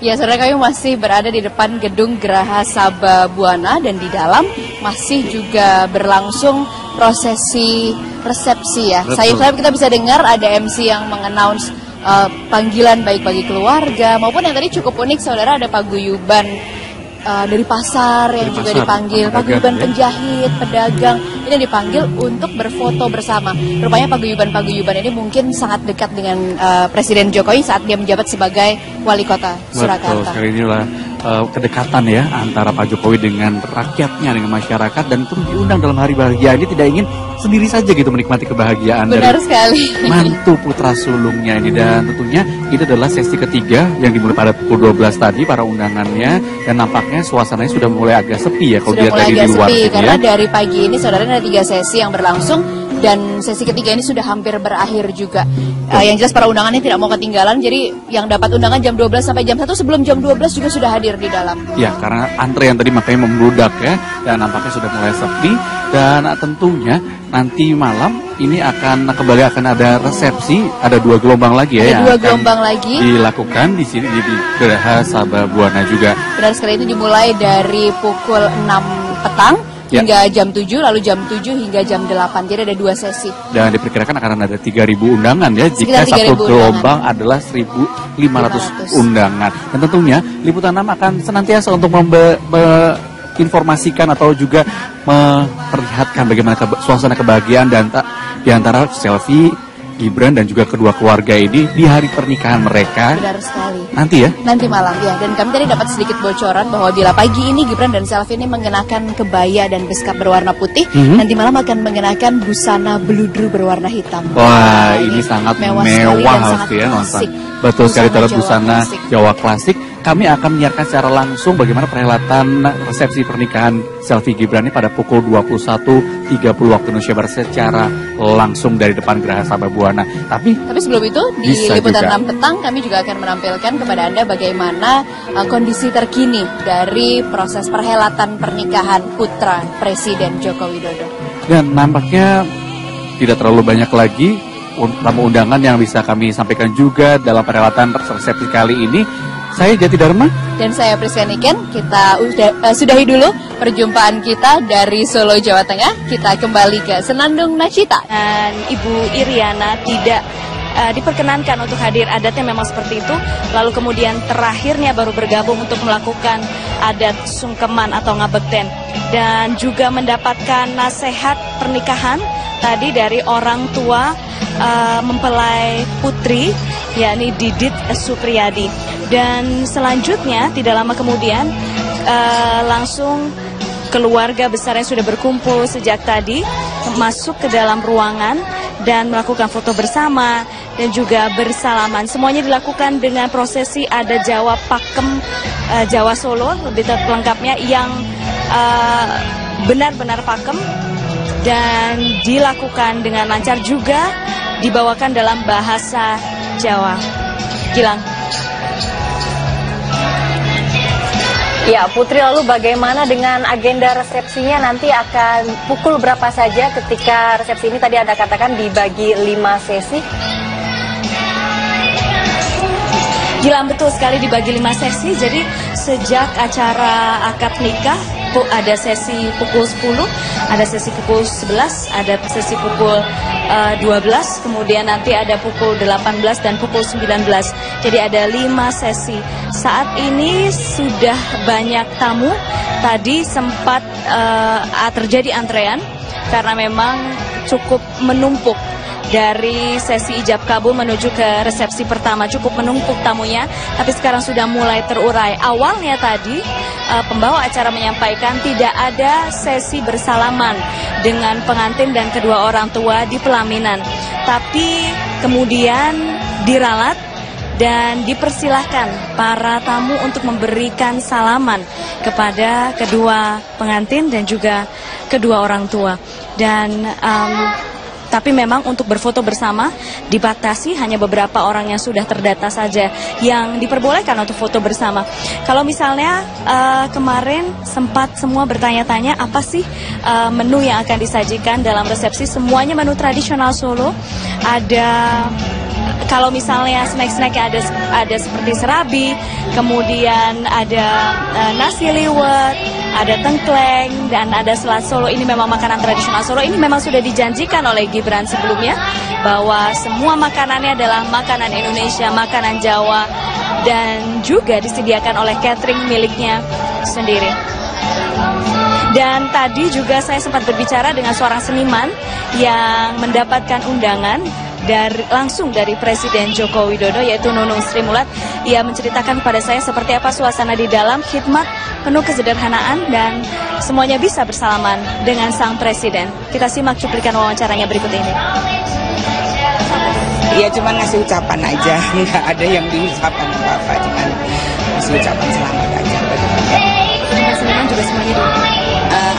Ya, saudara, kami masih berada di depan gedung Geraha Sabah Buana dan di dalam masih juga berlangsung prosesi resepsi ya. Sayap-sayap kita bisa dengar ada MC yang mengannounce panggilan baik bagi keluarga maupun yang tadi cukup unik, saudara, ada paguyuban dari pasar yang juga dipanggil, paguyuban penjahit, pedagang ini dipanggil untuk berfoto bersama. Rupanya paguyuban ini mungkin sangat dekat dengan Presiden Jokowi saat dia menjabat sebagai wali kota Surakarta. Betul, sekali inilah kedekatan ya antara Pak Jokowi dengan rakyatnya, dengan masyarakat, dan itu diundang dalam hari bahagia ini tidak ingin sendiri saja gitu menikmati kebahagiaan. Benar dari sekali. mantu putra sulungnya ini, dan tentunya itu adalah sesi ketiga yang dimulai pada pukul 12 tadi para undangannya, dan nampaknya suasananya sudah mulai agak sepi ya kalau dilihat dari di luar sepi, gitu karena ya. dari pagi ini saudara ada 3 sesi yang berlangsung dan sesi ketiga ini sudah hampir berakhir juga. Yang jelas para undangannya tidak mau ketinggalan, jadi yang dapat undangan jam 12 sampai jam 1 sebelum jam 12 juga sudah hadir di dalam. Ya, karena antrean tadi makanya membludak ya, dan nampaknya sudah mulai sepi, dan tentunya nanti malam ini kembali akan ada resepsi, ada 2 gelombang lagi ya. Ada 2 gelombang lagi dilakukan di sini di Geraha Sabah Buana juga. Benar sekali, itu dimulai dari pukul 6 petang hingga jam 7, lalu jam 7 hingga jam 8. Jadi ada 2 sesi. Dan diperkirakan akan ada 3.000 undangan ya, jika satu gelombang adalah 1.500 undangan. Dan tentunya Liputan 6 akan senantiasa untuk informasikan atau juga memperlihatkan bagaimana suasana kebahagiaan dan di antara Selvi, Gibran dan juga kedua keluarga ini di hari pernikahan mereka. Benar sekali. Nanti ya? Nanti malam ya. Dan kami tadi dapat sedikit bocoran bahwa bila pagi ini Gibran dan Selvi ini mengenakan kebaya dan beskap berwarna putih, nanti malam akan mengenakan busana beludru berwarna hitam. Wah, ini sangat mewah sangat ya, klasik. Betul sekali, terhadap busana Jawa klasik. Kami akan menyiarkan secara langsung bagaimana perhelatan resepsi pernikahan Selvi Gibran ini pada pukul 21.30 waktu Indonesia Barat secara langsung dari depan Geraha Sabah Buana. Tapi sebelum itu di Liputan 6 petang kami juga akan menampilkan kepada Anda bagaimana kondisi terkini dari proses perhelatan pernikahan putra Presiden Joko Widodo. Dan nampaknya tidak terlalu banyak lagi tamu undangan yang bisa kami sampaikan juga dalam perhelatan resepsi kali ini. Saya Jati Dharma dan saya Priska Niken. Kita sudahi dulu perjumpaan kita dari Solo, Jawa Tengah. Kita kembali ke Senandung Nacita. Dan Ibu Iriana tidak diperkenankan untuk hadir, adatnya memang seperti itu. Lalu kemudian terakhirnya baru bergabung untuk melakukan adat sungkeman atau ngabekten, dan juga mendapatkan nasihat pernikahan tadi dari orang tua mempelai putri, yakni Didit Supriyadi. Dan selanjutnya tidak lama kemudian langsung keluarga besar yang sudah berkumpul sejak tadi masuk ke dalam ruangan dan melakukan foto bersama dan juga bersalaman. Semuanya dilakukan dengan prosesi adat Jawa Pakem Jawa Solo, lebih lengkapnya yang benar-benar pakem dan dilakukan dengan lancar, juga dibawakan dalam bahasa Jawa. Gilang. Ya, Putri, lalu bagaimana dengan agenda resepsinya? Nanti akan pukul berapa saja ketika resepsi ini tadi Anda katakan dibagi 5 sesi? Gilang, betul sekali dibagi 5 sesi. Jadi sejak acara akad nikah ada sesi pukul 10, ada sesi pukul 11, ada sesi pukul 12, kemudian nanti ada pukul 18 dan pukul 19. Jadi ada 5 sesi. Saat ini sudah banyak tamu. Tadi sempat terjadi antrean karena memang cukup menumpuk. Dari sesi ijab kabul menuju ke resepsi pertama cukup menumpuk tamunya, tapi sekarang sudah mulai terurai. Awalnya tadi pembawa acara menyampaikan tidak ada sesi bersalaman dengan pengantin dan kedua orang tua di pelaminan, tapi kemudian diralat dan dipersilahkan para tamu untuk memberikan salaman kepada kedua pengantin dan juga kedua orang tua. Dan tapi memang untuk berfoto bersama dibatasi, hanya beberapa orang yang sudah terdata saja yang diperbolehkan untuk foto bersama. Kalau misalnya kemarin sempat semua bertanya-tanya apa sih menu yang akan disajikan dalam resepsi, semuanya menu tradisional Solo. Ada kalau misalnya snack-snack ada seperti serabi, kemudian ada nasi liwet, ada tengkleng, dan ada selat Solo. Ini memang makanan tradisional Solo. Ini memang sudah dijanjikan oleh Gibran sebelumnya bahwa semua makanannya adalah makanan Indonesia, makanan Jawa, dan juga disediakan oleh catering miliknya sendiri. Dan tadi juga saya sempat berbicara dengan seorang seniman yang mendapatkan undangan langsung dari Presiden Joko Widodo, yaitu Nunung Sri Mulat. Ia menceritakan kepada saya seperti apa suasana di dalam, khidmat penuh kesederhanaan dan semuanya bisa bersalaman dengan sang presiden. Kita simak cuplikan wawancaranya berikut ini. Iya, cuma ngasih ucapan aja, nggak ada yang diucapkan apa-apa, cuma ngasih ucapan selamat aja. Seniman juga semuanya dulu.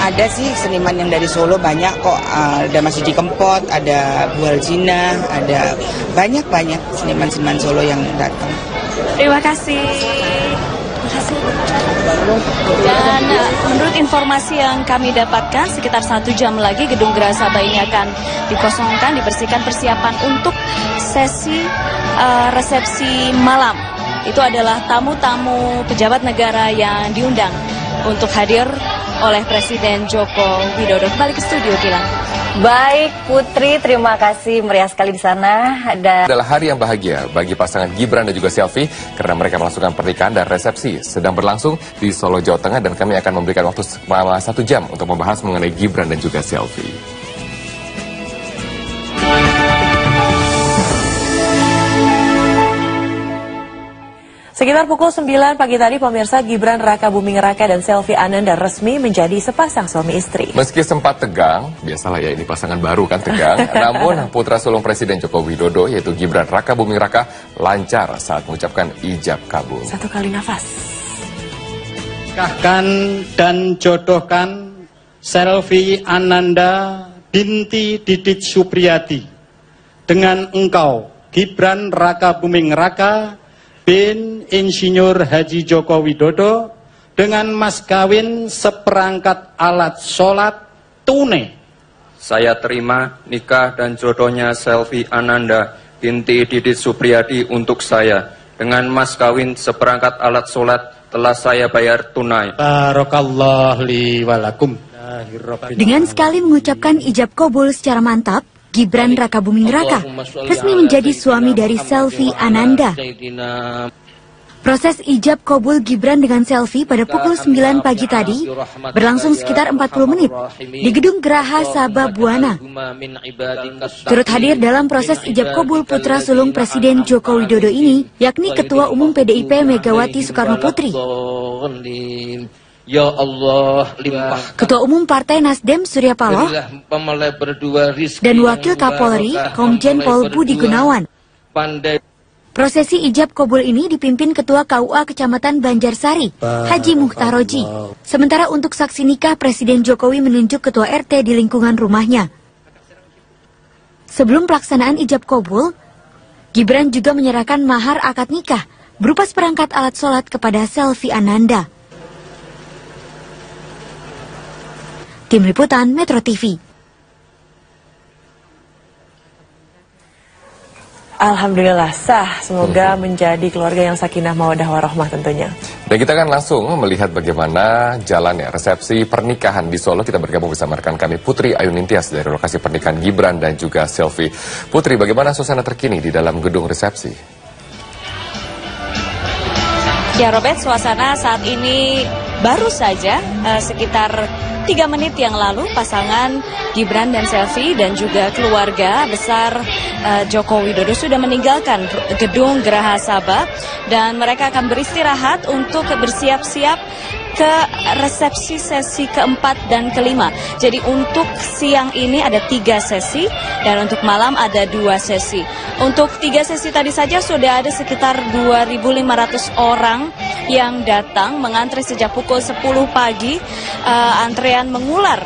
Ada sih seniman yang dari Solo banyak kok, ada Mas Didi Kempot, ada Bu Aljina, ada banyak seniman-seniman Solo yang datang. Terima kasih. Dan menurut informasi yang kami dapatkan, sekitar 1 jam lagi gedung Geraha Sabah ini akan dikosongkan, dibersihkan, persiapan untuk sesi resepsi malam. Itu adalah tamu-tamu pejabat negara yang diundang untuk hadir oleh Presiden Joko Widodo. Kembali ke studio, Gilang. Baik, Putri, terima kasih, meriah sekali di sana. Dan adalah hari yang bahagia bagi pasangan Gibran dan juga Selvi karena mereka melangsungkan pernikahan dan resepsi sedang berlangsung di Solo, Jawa Tengah, dan kami akan memberikan waktu selama 1 jam untuk membahas mengenai Gibran dan juga Selvi. Sekitar pukul 9 pagi tadi, pemirsa, Gibran Raka Buming Raka dan Selvi Ananda resmi menjadi sepasang suami istri. Meski sempat tegang, biasalah ya, ini pasangan baru kan tegang, namun putra sulung Presiden Joko Widodo yaitu Gibran Raka Buming Raka lancar saat mengucapkan ijab kabul. Satu kali nafas. Nikahkan dan jodohkan Selvi Ananda binti Didit Supriyadi dengan engkau, Gibran Raka Buming Raka bin Insinyur Haji Joko Widodo, dengan mas kawin seperangkat alat sholat tunai. Saya terima nikah dan jodohnya Selvi Ananda binti Didit Supriyadi untuk saya. Dengan mas kawin seperangkat alat sholat telah saya bayar tunai. Barakallahu li walakum. Dengan sekali mengucapkan ijab kabul secara mantap, Gibran Raka Buming Raka resmi menjadi suami dari Selvi Ananda. Proses ijab kabul Gibran dengan Selvi pada pukul 9 pagi tadi berlangsung sekitar 40 menit di gedung Geraha Sabah Buana. Turut hadir dalam proses ijab kabul putra sulung Presiden Joko Widodo ini, yakni Ketua Umum PDIP Megawati Soekarno Putri. Ya Allah, limpah. Ketua Umum Partai Nasdem Surya Paloh dan Wakil Kapolri Komjen Pol Budi Gunawan. Prosesi ijab kabul ini dipimpin Ketua KUA Kecamatan Banjarsari, Haji Muhtaroji. Sementara untuk saksi nikah, Presiden Jokowi menunjuk Ketua RT di lingkungan rumahnya. Sebelum pelaksanaan ijab kabul, Gibran juga menyerahkan mahar akad nikah berupa seperangkat alat sholat kepada Selvi Ananda. Tim Liputan Metro TV. Alhamdulillah sah, semoga menjadi keluarga yang sakinah mawaddah warahmah tentunya. Dan kita akan langsung melihat bagaimana jalannya resepsi pernikahan di Solo. Kita bergabung bersama rekan kami Putri Ayu Nintias dari lokasi pernikahan Gibran dan juga Selvi. Putri, bagaimana suasana terkini di dalam gedung resepsi? Ya Robert, suasana saat ini baru saja sekitar 3 menit yang lalu pasangan Gibran dan Selvi dan juga keluarga besar Joko Widodo sudah meninggalkan gedung Geraha Sabah dan mereka akan beristirahat untuk bersiap-siap ke resepsi sesi keempat dan kelima. Jadi untuk siang ini ada 3 sesi dan untuk malam ada 2 sesi. Untuk 3 sesi tadi saja sudah ada sekitar 2.500 orang yang datang mengantri sejak pukul 10 pagi. Antrean mengular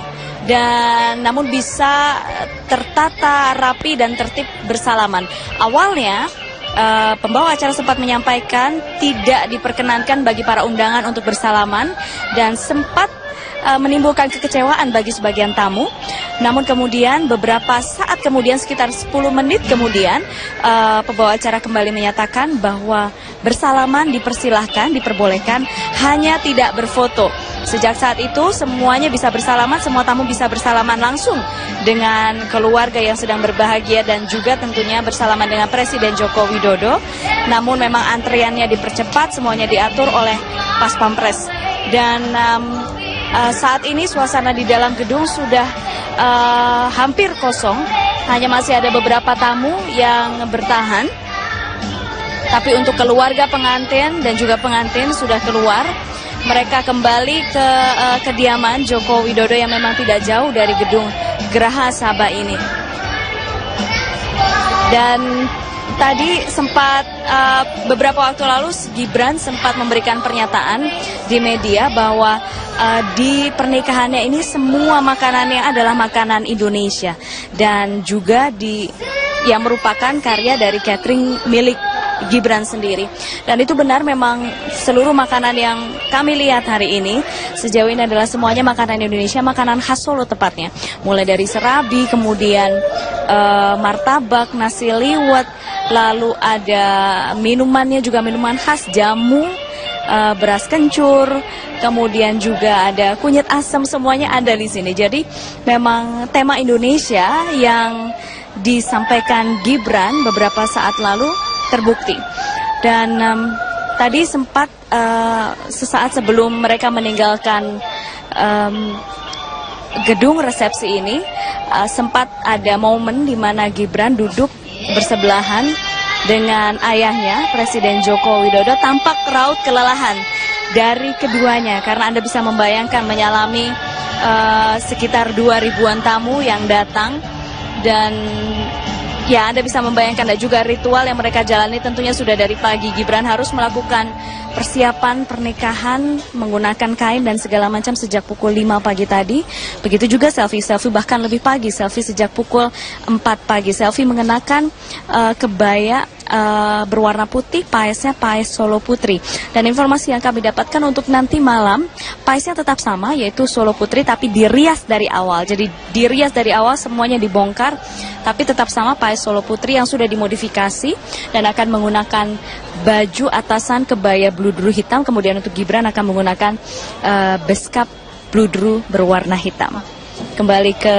dan namun bisa tertata rapi dan tertib bersalaman. Awalnya pembawa acara sempat menyampaikan tidak diperkenankan bagi para undangan untuk bersalaman dan sempat menimbulkan kekecewaan bagi sebagian tamu. Namun kemudian beberapa saat kemudian sekitar 10 menit kemudian pembawa acara kembali menyatakan bahwa bersalaman dipersilahkan, diperbolehkan, hanya tidak berfoto. Sejak saat itu semuanya bisa bersalaman, semua tamu bisa bersalaman langsung dengan keluarga yang sedang berbahagia dan juga tentunya bersalaman dengan Presiden Joko Widodo. Namun memang antriannya dipercepat, semuanya diatur oleh Pas Pampres. Dan saat ini suasana di dalam gedung sudah hampir kosong, hanya masih ada beberapa tamu yang bertahan. Tapi untuk keluarga pengantin dan juga pengantin sudah keluar. Mereka kembali ke kediaman Joko Widodo yang memang tidak jauh dari gedung Geraha Sabah ini. Dan tadi sempat beberapa waktu lalu Gibran sempat memberikan pernyataan di media bahwa di pernikahannya ini semua makanannya adalah makanan Indonesia dan juga yang merupakan karya dari catering milik Gibran sendiri. Dan itu benar, memang seluruh makanan yang kami lihat hari ini sejauh ini adalah semuanya makanan Indonesia, makanan khas Solo tepatnya. Mulai dari serabi, kemudian martabak, nasi liwet, lalu ada minumannya juga minuman khas, jamu, beras kencur, kemudian juga ada kunyit asam, semuanya ada di sini. Jadi memang tema Indonesia yang disampaikan Gibran beberapa saat lalu terbukti. Dan tadi sempat sesaat sebelum mereka meninggalkan gedung resepsi ini, sempat ada momen di mana Gibran duduk bersebelahan dengan ayahnya, Presiden Joko Widodo. Tampak raut kelelahan dari keduanya karena Anda bisa membayangkan menyalami sekitar 2.000-an tamu yang datang. Dan ya, Anda bisa membayangkan dan juga ritual yang mereka jalani tentunya sudah dari pagi. Gibran harus melakukan persiapan pernikahan menggunakan kain dan segala macam sejak pukul 5 pagi tadi. Begitu juga Selvi bahkan lebih pagi. Selvi sejak pukul 4 pagi. Selvi mengenakan kebaya berwarna putih, paesnya paes Solo Putri. Dan informasi yang kami dapatkan untuk nanti malam, paesnya tetap sama, yaitu Solo Putri, tapi dirias dari awal. Jadi dirias dari awal, semuanya dibongkar, tapi tetap sama paes Solo Putri yang sudah dimodifikasi dan akan menggunakan baju atasan kebaya bludru hitam. Kemudian untuk Gibran akan menggunakan beskap bludru berwarna hitam. Kembali ke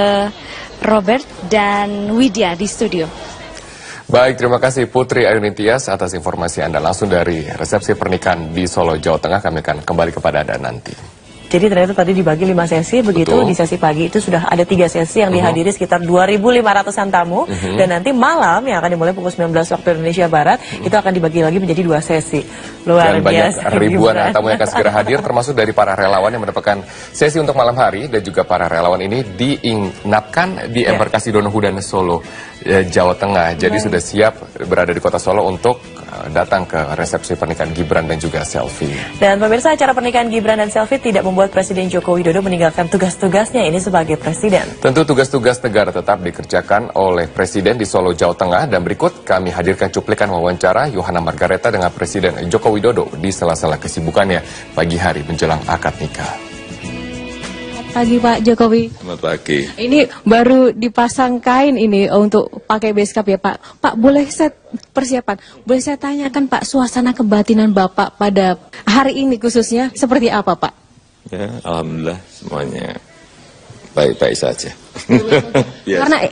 Robert dan Widya di studio. Baik, terima kasih Putri Ayu Nintias atas informasi Anda langsung dari resepsi pernikahan di Solo, Jawa Tengah. Kami akan kembali kepada Anda nanti. Jadi ternyata tadi dibagi 5 sesi, begitu. Betul. Di sesi pagi itu sudah ada 3 sesi yang dihadiri sekitar 2.500-an tamu. Dan nanti malam yang akan dimulai pukul 19 waktu Indonesia Barat, itu akan dibagi lagi menjadi 2 sesi. Luar dan biasa. Banyak ribuan tamu yang akan segera hadir, termasuk dari para relawan yang mendapatkan sesi untuk malam hari. Dan juga para relawan ini diinapkan di embarkasi Donohudan Solo, Jawa Tengah. Jadi sudah siap berada di kota Solo untuk datang ke resepsi pernikahan Gibran dan juga Selfie. Dan pemirsa, acara pernikahan Gibran dan Selfie tidak membuat Presiden Joko Widodo meninggalkan tugas-tugasnya ini sebagai Presiden. Tentu tugas-tugas negara tetap dikerjakan oleh Presiden di Solo, Jawa Tengah. Dan berikut kami hadirkan cuplikan wawancara Yohana Margareta dengan Presiden Joko Widodo di sela-sela kesibukannya pagi hari menjelang akad nikah. Pagi Pak Jokowi. Selamat pagi. Ini baru dipasang kain ini untuk pakai beskap ya Pak. Pak, boleh saya persiapan? Boleh saya tanyakan Pak, suasana kebatinan Bapak pada hari ini khususnya seperti apa Pak? Ya, alhamdulillah semuanya baik-baik saja. Karena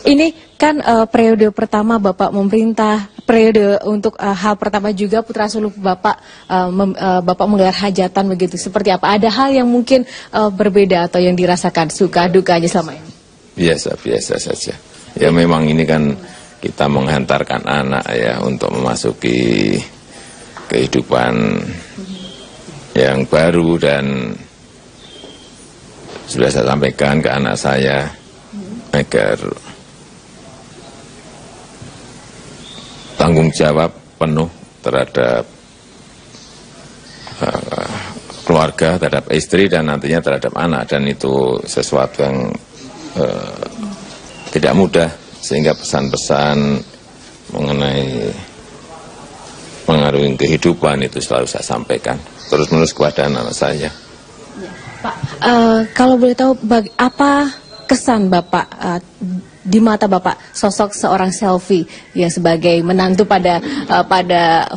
ini kan periode pertama Bapak memerintah, periode untuk hal pertama juga putra sulung Bapak Bapak menggelar hajatan begitu. Seperti apa? Ada hal yang mungkin berbeda atau yang dirasakan suka dukanya selama ini? Biasa saja. Ya memang ini kan kita menghantarkan anak ya untuk memasuki kehidupan yang baru, dan sudah saya sampaikan ke anak saya agar tanggung jawab penuh terhadap keluarga, terhadap istri, dan nantinya terhadap anak. Dan itu sesuatu yang tidak mudah, sehingga pesan-pesan mengenai pengaruh kehidupan itu selalu saya sampaikan terus-menerus kepada anak saya. Pak, kalau boleh tahu apa kesan Bapak di mata Bapak sosok seorang Selfie ya sebagai menantu pada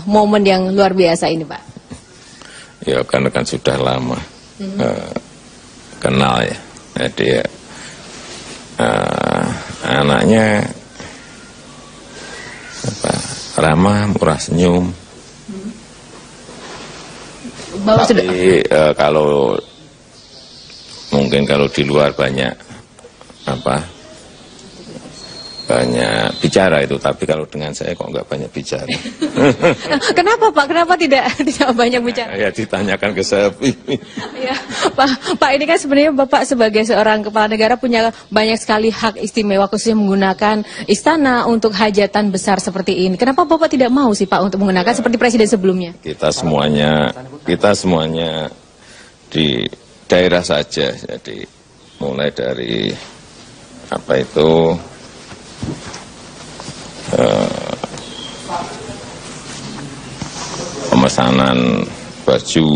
momen yang luar biasa ini Pak? Ya karena kan sudah lama kenal ya, jadi anaknya ramah, murah senyum. Tapi kalau mungkin kalau di luar banyak bicara itu, tapi kalau dengan saya kok nggak banyak bicara. Kenapa Pak? Kenapa tidak banyak bicara? Ya ditanyakan ke Selfie. Ya, Pak ini kan sebenarnya Bapak sebagai seorang kepala negara punya banyak sekali hak istimewa, khususnya menggunakan istana untuk hajatan besar seperti ini. Kenapa Bapak tidak mau sih Pak untuk menggunakan seperti presiden sebelumnya? Kita semuanya di daerah saja, jadi mulai dari pemesanan baju,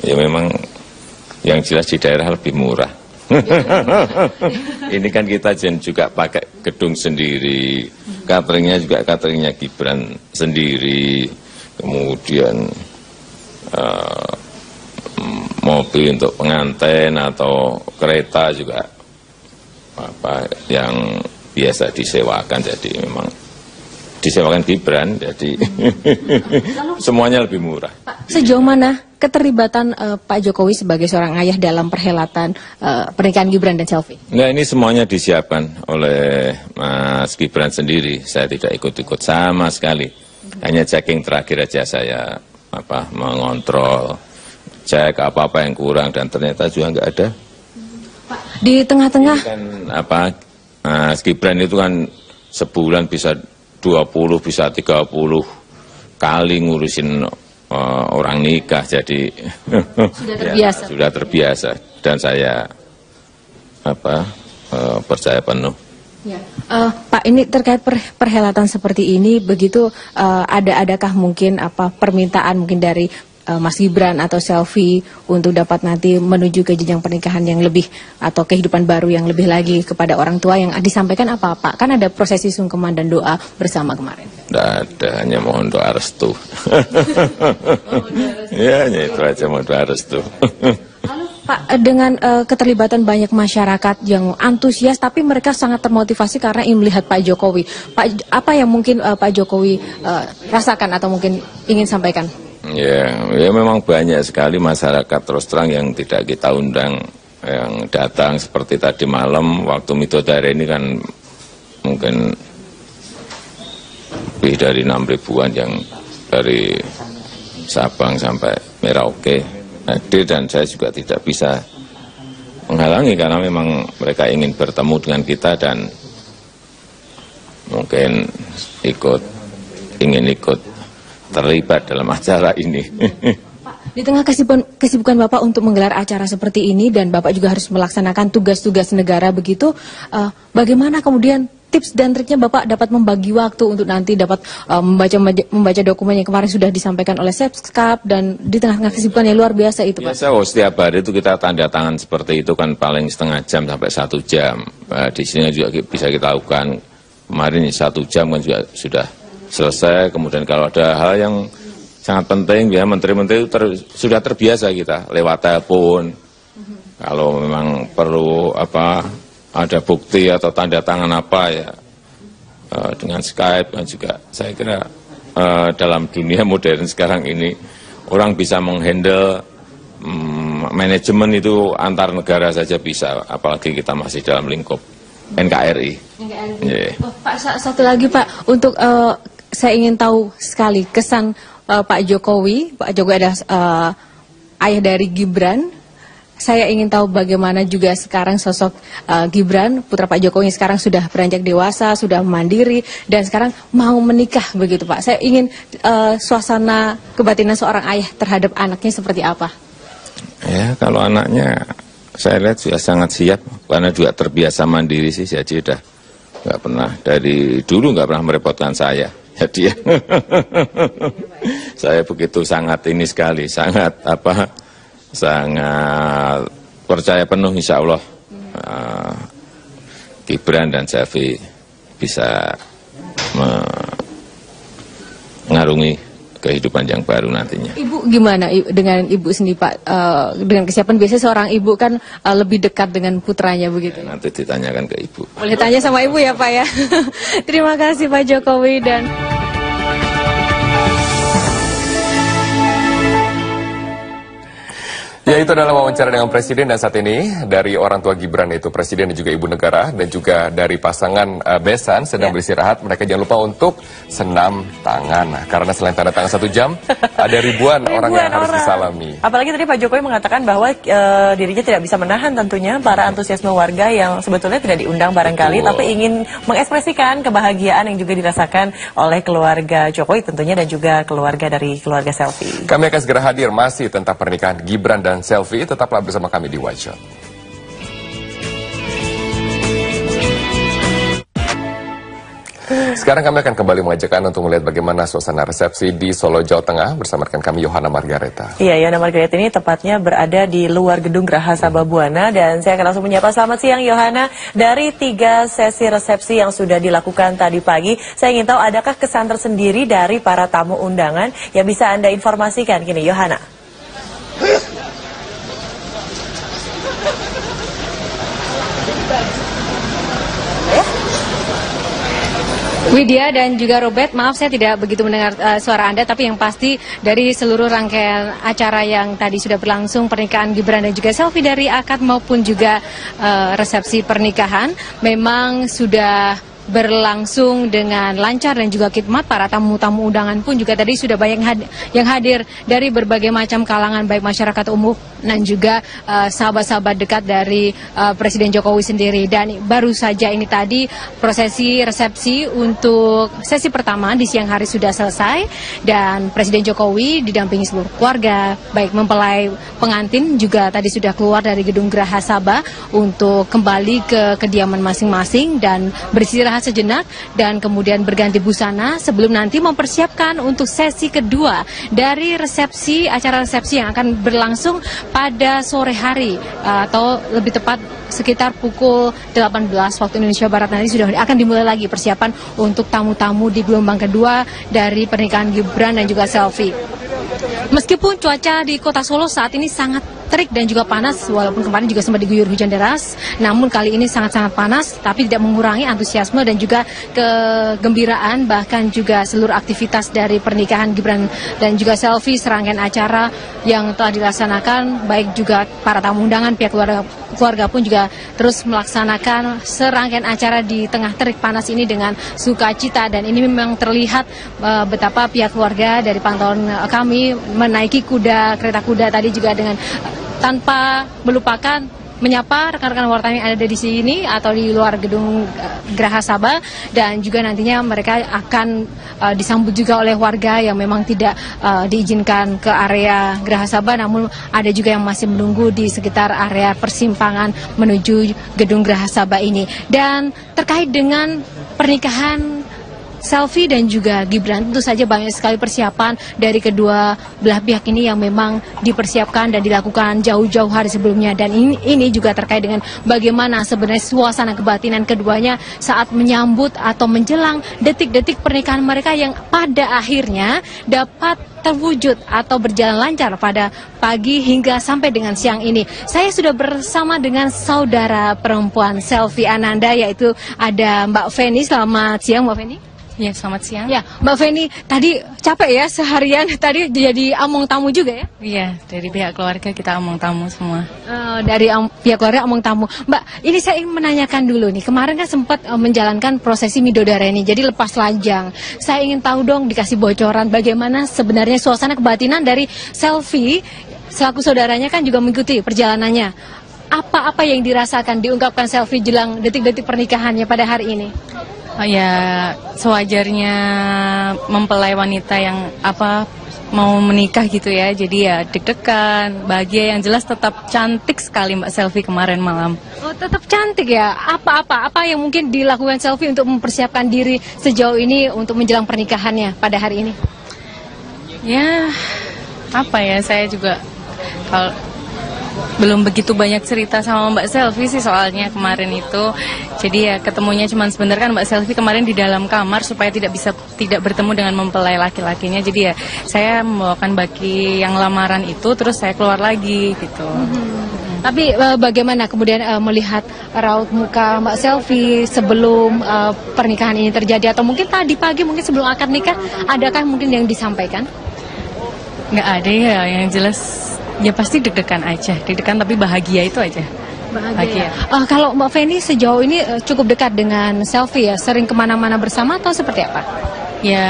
ya memang yang jelas di daerah lebih murah. Ini kan kita juga pakai gedung sendiri, cateringnya juga cateringnya Gibran sendiri, kemudian mobil untuk pengantin atau kereta juga yang biasa disewakan, jadi memang disewakan Gibran, jadi semuanya lebih murah. Pak, sejauh mana keterlibatan Pak Jokowi sebagai seorang ayah dalam perhelatan pernikahan Gibran dan Selfie? Nah, ini semuanya disiapkan oleh Mas Gibran sendiri, saya tidak ikut-ikut sama sekali, hanya checking terakhir aja saya mengontrol, cek apa-apa yang kurang, dan ternyata juga nggak ada. Pak, di tengah-tengah kan Mas Gibran itu kan sebulan bisa 20, bisa 30 kali ngurusin orang nikah, jadi sudah terbiasa. Ya, sudah terbiasa, dan saya percaya penuh. Ya. Pak, ini terkait perhelatan seperti ini, begitu adakah mungkin permintaan mungkin dari Mas Gibran atau Selfie untuk dapat nanti menuju ke jenjang pernikahan yang lebih atau kehidupan baru yang lebih lagi kepada orang tua, yang disampaikan apa Pak? Kan ada prosesi sungkeman dan doa bersama kemarin. Tidak ada, hanya mohon doa restu. Ya, hanya itu aja, mohon doa restu. Pak, dengan keterlibatan banyak masyarakat yang antusias, tapi mereka sangat termotivasi karena ingin melihat Pak Jokowi. Pak, apa yang mungkin Pak Jokowi rasakan atau mungkin ingin sampaikan? Ya memang banyak sekali masyarakat terus terang yang tidak kita undang, yang datang seperti tadi malam waktu Midodare ini kan mungkin lebih dari 6 ribuan yang dari Sabang sampai Merauke hadir, dan saya juga tidak bisa menghalangi karena memang mereka ingin bertemu dengan kita dan mungkin ingin ikut terlibat dalam acara ini. Di tengah kesibukan Bapak untuk menggelar acara seperti ini dan Bapak juga harus melaksanakan tugas-tugas negara begitu, bagaimana kemudian tips dan triknya Bapak dapat membagi waktu untuk nanti dapat membaca dokumen yang kemarin sudah disampaikan oleh Sepskap, dan di tengah kesibukan yang luar biasa itu Pak? Biasa, setiap hari itu kita tanda tangan seperti itu kan paling setengah jam sampai 1 jam. Di sini juga bisa kita lakukan. Kemarin 1 jam kan juga sudah selesai. Kemudian kalau ada hal yang sangat penting, ya menteri-menteri sudah terbiasa kita lewat telepon. Kalau memang perlu ada bukti atau tanda tangan apa ya dengan Skype kan juga. Saya kira dalam dunia modern sekarang ini orang bisa menghandle manajemen itu antar negara saja bisa, apalagi kita masih dalam lingkup NKRI. Yeah. Pak, satu lagi Pak, untuk saya ingin tahu sekali kesan Pak Jokowi adalah ayah dari Gibran. Saya ingin tahu bagaimana juga sekarang sosok Gibran, putra Pak Jokowi sekarang sudah beranjak dewasa, sudah mandiri, dan sekarang mau menikah begitu Pak. Saya ingin suasana kebatinan seorang ayah terhadap anaknya seperti apa? Ya, kalau anaknya saya lihat sudah sangat siap, karena juga terbiasa mandiri sih, jadi udah nggak pernah, dari dulu nggak pernah merepotkan saya. Jadi saya begitu sangat ini sekali, sangat percaya penuh insya Allah Gibran dan Selvi bisa mengarungi kehidupan yang baru nantinya. Ibu gimana dengan ibu sendiri Pak? Dengan kesiapan biasanya seorang ibu kan lebih dekat dengan putranya begitu. Ya, nanti ditanyakan ke ibu. Boleh tanya sama ibu ya Pak ya. Terima kasih Pak Jokowi dan... Ya, itu adalah wawancara dengan Presiden, dan saat ini dari orang tua Gibran itu Presiden dan juga Ibu Negara, dan juga dari pasangan besan sedang beristirahat. Mereka jangan lupa untuk senam tangan, karena selain tanda tangan 1 jam, ada ribuan orang yang harus disalami. Apalagi tadi Pak Jokowi mengatakan bahwa dirinya tidak bisa menahan tentunya para antusiasme warga yang sebetulnya tidak diundang barangkali, tapi ingin mengekspresikan kebahagiaan yang juga dirasakan oleh keluarga Jokowi tentunya, dan juga keluarga dari keluarga Selvi. Kami akan segera hadir masih tentang pernikahan Gibran dan Selvi. Tetaplah bersama kami di White Shot. Sekarang kami akan kembali mengajak Anda untuk melihat bagaimana suasana resepsi di Solo, Jawa Tengah bersama rekan kami Yohana Margareta. Iya, Yohana Margareta ini tepatnya berada di luar gedung Geraha Sababwana, dan saya akan langsung menyapa. Selamat siang Yohana. Dari 3 sesi resepsi yang sudah dilakukan tadi pagi, saya ingin tahu adakah kesan tersendiri dari para tamu undangan yang bisa Anda informasikan kini, Yohana? Widya dan juga Robert, maaf saya tidak begitu mendengar suara Anda, tapi yang pasti dari seluruh rangkaian acara yang tadi sudah berlangsung, pernikahan Gibran dan juga Selvi dari akad maupun juga resepsi pernikahan, memang sudah berlangsung dengan lancar dan juga khidmat. Para tamu-tamu undangan pun juga tadi sudah banyak yang hadir dari berbagai macam kalangan, baik masyarakat umum dan juga sahabat-sahabat dekat dari Presiden Jokowi sendiri. Dan baru saja ini tadi prosesi resepsi untuk sesi pertama di siang hari sudah selesai, dan Presiden Jokowi didampingi seluruh keluarga, baik mempelai pengantin juga tadi sudah keluar dari gedung Geraha Sabah untuk kembali ke kediaman masing-masing dan beristirahat sejenak, dan kemudian berganti busana sebelum nanti mempersiapkan untuk sesi kedua dari acara resepsi yang akan berlangsung pada sore hari, atau lebih tepat sekitar pukul 18 waktu Indonesia Barat nanti sudah akan dimulai lagi persiapan untuk tamu-tamu di gelombang kedua dari pernikahan Gibran dan juga Selvi. Meskipun cuaca di kota Solo saat ini sangat terik dan juga panas, walaupun kemarin juga sempat diguyur hujan deras, namun kali ini sangat-sangat panas, tapi tidak mengurangi antusiasme dan juga kegembiraan, bahkan juga seluruh aktivitas dari pernikahan Gibran dan juga Selvi, serangkaian acara yang telah dilaksanakan, baik juga para tamu undangan, pihak keluarga pun juga terus melaksanakan serangkaian acara di tengah terik panas ini dengan sukacita, dan ini memang terlihat betapa pihak keluarga dari pantauan kami menaiki kereta kuda tadi juga dengan tanpa melupakan menyapa rekan-rekan wartawan yang ada di sini atau di luar gedung Geraha Sabah, dan juga nantinya mereka akan disambut juga oleh warga yang memang tidak diizinkan ke area Geraha Sabah, namun ada juga yang masih menunggu di sekitar area persimpangan menuju gedung Geraha Sabah ini. Dan terkait dengan pernikahan Selvi dan juga Gibran, tentu saja banyak sekali persiapan dari kedua belah pihak ini yang memang dipersiapkan dan dilakukan jauh-jauh hari sebelumnya. Dan ini juga terkait dengan bagaimana sebenarnya suasana kebatinan keduanya saat menyambut atau menjelang detik-detik pernikahan mereka yang pada akhirnya dapat terwujud atau berjalan lancar pada pagi hingga sampai dengan siang ini. Saya sudah bersama dengan saudara perempuan Selvi Ananda, yaitu ada Mbak Feni. Selamat siang, Mbak Feni. Ya, selamat siang. Ya, Mbak Feni, tadi capek ya seharian, tadi jadi among tamu juga ya? Iya, dari pihak keluarga kita among tamu semua. Dari pihak keluarga among tamu. Mbak, ini saya ingin menanyakan dulu nih, kemarin kan sempat menjalankan prosesi Midodareni, jadi lepas lanjang. Saya ingin tahu dong, dikasih bocoran bagaimana sebenarnya suasana kebatinan dari Selvi, selaku saudaranya kan juga mengikuti perjalanannya. Apa-apa yang dirasakan, diungkapkan Selvi jelang detik-detik pernikahannya pada hari ini? Oh ya, sewajarnya mempelai wanita yang mau menikah gitu ya. Jadi ya deg-degan, bahagia, yang jelas tetap cantik sekali Mbak Selvi kemarin malam. Oh, tetap cantik ya. Apa yang mungkin dilakukan Selvi untuk mempersiapkan diri sejauh ini untuk menjelang pernikahannya pada hari ini? Ya, saya juga kalau belum begitu banyak cerita sama Mbak Selvi sih soalnya kemarin itu. Jadi ya ketemunya cuma sebentar, kan Mbak Selvi kemarin di dalam kamar supaya tidak bertemu dengan mempelai laki-lakinya. Jadi ya saya membawakan baki yang lamaran itu, terus saya keluar lagi gitu. Tapi bagaimana kemudian melihat raut muka Mbak Selvi sebelum pernikahan ini terjadi, atau mungkin tadi pagi mungkin sebelum akad nikah, adakah mungkin yang disampaikan? Nggak ada ya, yang jelas ya pasti deg-degan aja, deg-degan tapi bahagia itu aja. Bahagia. Kalau Mbak Feni sejauh ini cukup dekat dengan Selvi ya, sering kemana-mana bersama atau seperti apa? Ya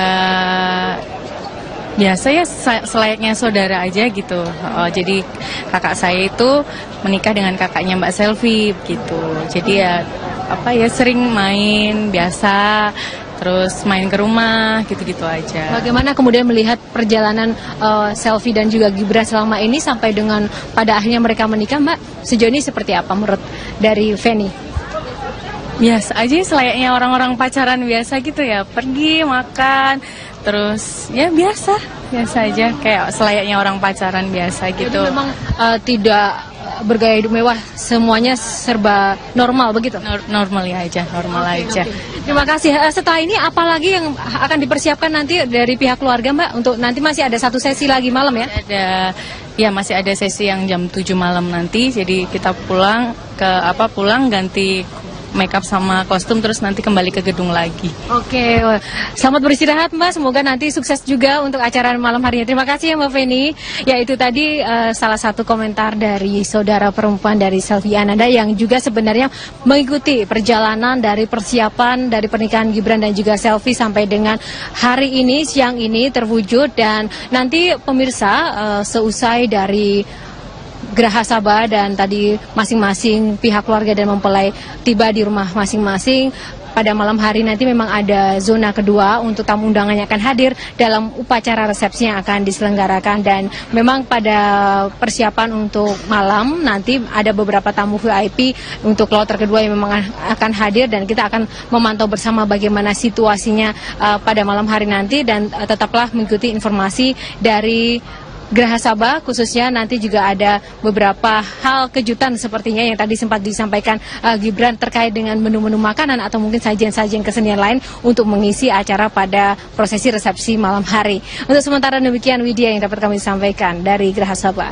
biasa ya, selayaknya saudara aja gitu. Jadi kakak saya itu menikah dengan kakaknya Mbak Selvi gitu. Jadi ya sering main biasa, terus main ke rumah gitu-gitu aja. Bagaimana kemudian melihat perjalanan Selvi dan juga Gibran selama ini sampai dengan pada akhirnya mereka menikah, Mbak? Sejauh ini seperti apa menurut dari Feni? Biasa aja, selayaknya orang-orang pacaran biasa gitu ya, pergi makan, terus ya biasa aja, kayak selayaknya orang pacaran biasa gitu. Jadi memang tidak bergaya hidup mewah, semuanya serba normal begitu? Normal aja. Terima kasih. Setelah ini apalagi yang akan dipersiapkan nanti dari pihak keluarga, Mbak? Untuk nanti masih ada satu sesi lagi malam ya? Masih ada sesi yang jam 7 malam nanti. Jadi kita pulang ganti makeup sama kostum, terus nanti kembali ke gedung lagi. Oke, selamat beristirahat Mbak, semoga nanti sukses juga untuk acara malam hari ini. Terima kasih ya Mbak Feni. Ya, itu tadi salah satu komentar dari saudara perempuan dari Selvi Ananda yang juga sebenarnya mengikuti perjalanan dari persiapan dari pernikahan Gibran dan juga Selvi sampai dengan hari ini, siang ini terwujud. Dan nanti pemirsa seusai dari Geraha Sabah dan tadi masing-masing pihak keluarga dan mempelai tiba di rumah masing-masing, pada malam hari nanti memang ada zona kedua untuk tamu undangannya akan hadir dalam upacara resepsi yang akan diselenggarakan. Dan memang pada persiapan untuk malam nanti ada beberapa tamu VIP untuk kloter kedua yang memang akan hadir, dan kita akan memantau bersama bagaimana situasinya pada malam hari nanti. Dan tetaplah mengikuti informasi dari Geraha Sabah, khususnya nanti juga ada beberapa hal kejutan sepertinya yang tadi sempat disampaikan Gibran terkait dengan menu-menu makanan atau mungkin sajian-sajian kesenian lain untuk mengisi acara pada prosesi resepsi malam hari. Untuk sementara demikian Widya yang dapat kami sampaikan dari Geraha Sabah.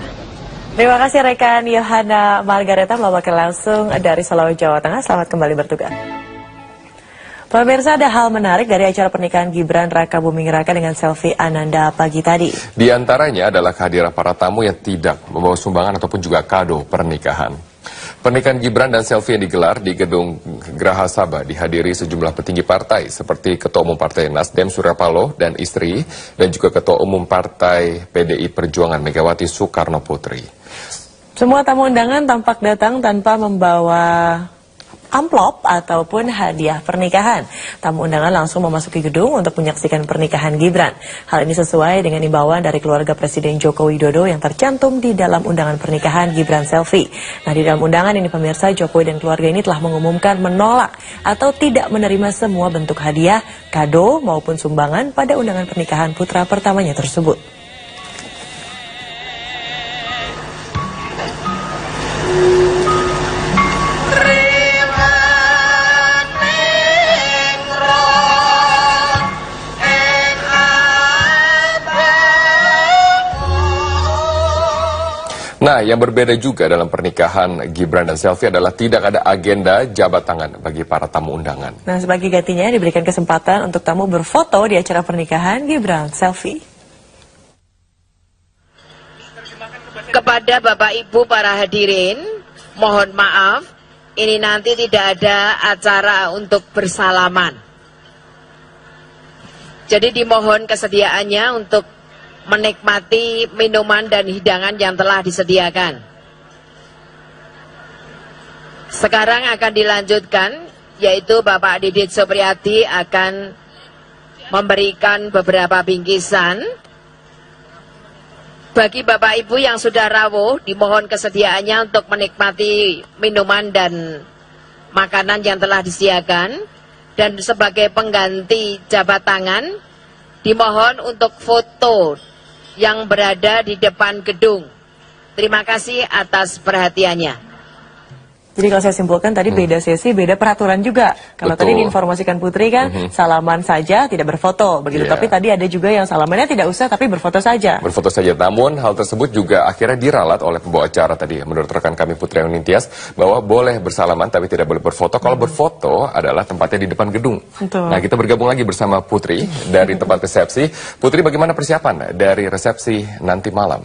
Terima kasih rekan Yohana Margareta melaporkan langsung dari Solo, Jawa Tengah. Selamat kembali bertugas. Pemirsa, ada hal menarik dari acara pernikahan Gibran Raka Buming Raka dengan Selvi Ananda pagi tadi. Di antaranya adalah kehadiran para tamu yang tidak membawa sumbangan ataupun juga kado pernikahan. Pernikahan Gibran dan Selvi yang digelar di Gedung Geraha Sabah dihadiri sejumlah petinggi partai seperti Ketua Umum Partai Nasdem Surya Paloh dan istri dan juga Ketua Umum Partai PDI Perjuangan Megawati Soekarno Putri. Semua tamu undangan tampak datang tanpa membawa amplop ataupun hadiah pernikahan. Tamu undangan langsung memasuki gedung untuk menyaksikan pernikahan Gibran. Hal ini sesuai dengan imbauan dari keluarga Presiden Joko Widodo yang tercantum di dalam undangan pernikahan Gibran Selvi. Nah, di dalam undangan ini pemirsa, Jokowi dan keluarga ini telah mengumumkan menolak atau tidak menerima semua bentuk hadiah, kado maupun sumbangan pada undangan pernikahan putra pertamanya tersebut. Nah, yang berbeda juga dalam pernikahan Gibran dan Selvi adalah tidak ada agenda jabat tangan bagi para tamu undangan. Nah, sebagai gantinya diberikan kesempatan untuk tamu berfoto di acara pernikahan Gibran Selvi. Kepada Bapak Ibu para hadirin, mohon maaf, ini nanti tidak ada acara untuk bersalaman. Jadi dimohon kesediaannya untuk menikmati minuman dan hidangan yang telah disediakan. Sekarang akan dilanjutkan, yaitu Bapak Didit Supriyadi akan memberikan beberapa bingkisan. Bagi Bapak Ibu yang sudah rawuh, dimohon kesediaannya untuk menikmati minuman dan makanan yang telah disediakan. Dan sebagai pengganti jabat tangan, dimohon untuk foto yang berada di depan gedung. Terima kasih atas perhatiannya. Jadi kalau saya simpulkan tadi beda sesi, beda peraturan juga. Kalau tadi diinformasikan Putri kan salaman saja, tidak berfoto begitu. Tapi tadi ada juga yang salamannya tidak usah tapi berfoto saja. Berfoto saja. Namun hal tersebut juga akhirnya diralat oleh pembawa acara tadi. Menurut rekan kami Putri Ayunintias bahwa boleh bersalaman tapi tidak boleh berfoto. Kalau berfoto adalah tempatnya di depan gedung. Betul. Nah, kita bergabung lagi bersama Putri dari tempat resepsi. Putri, bagaimana persiapan dari resepsi nanti malam?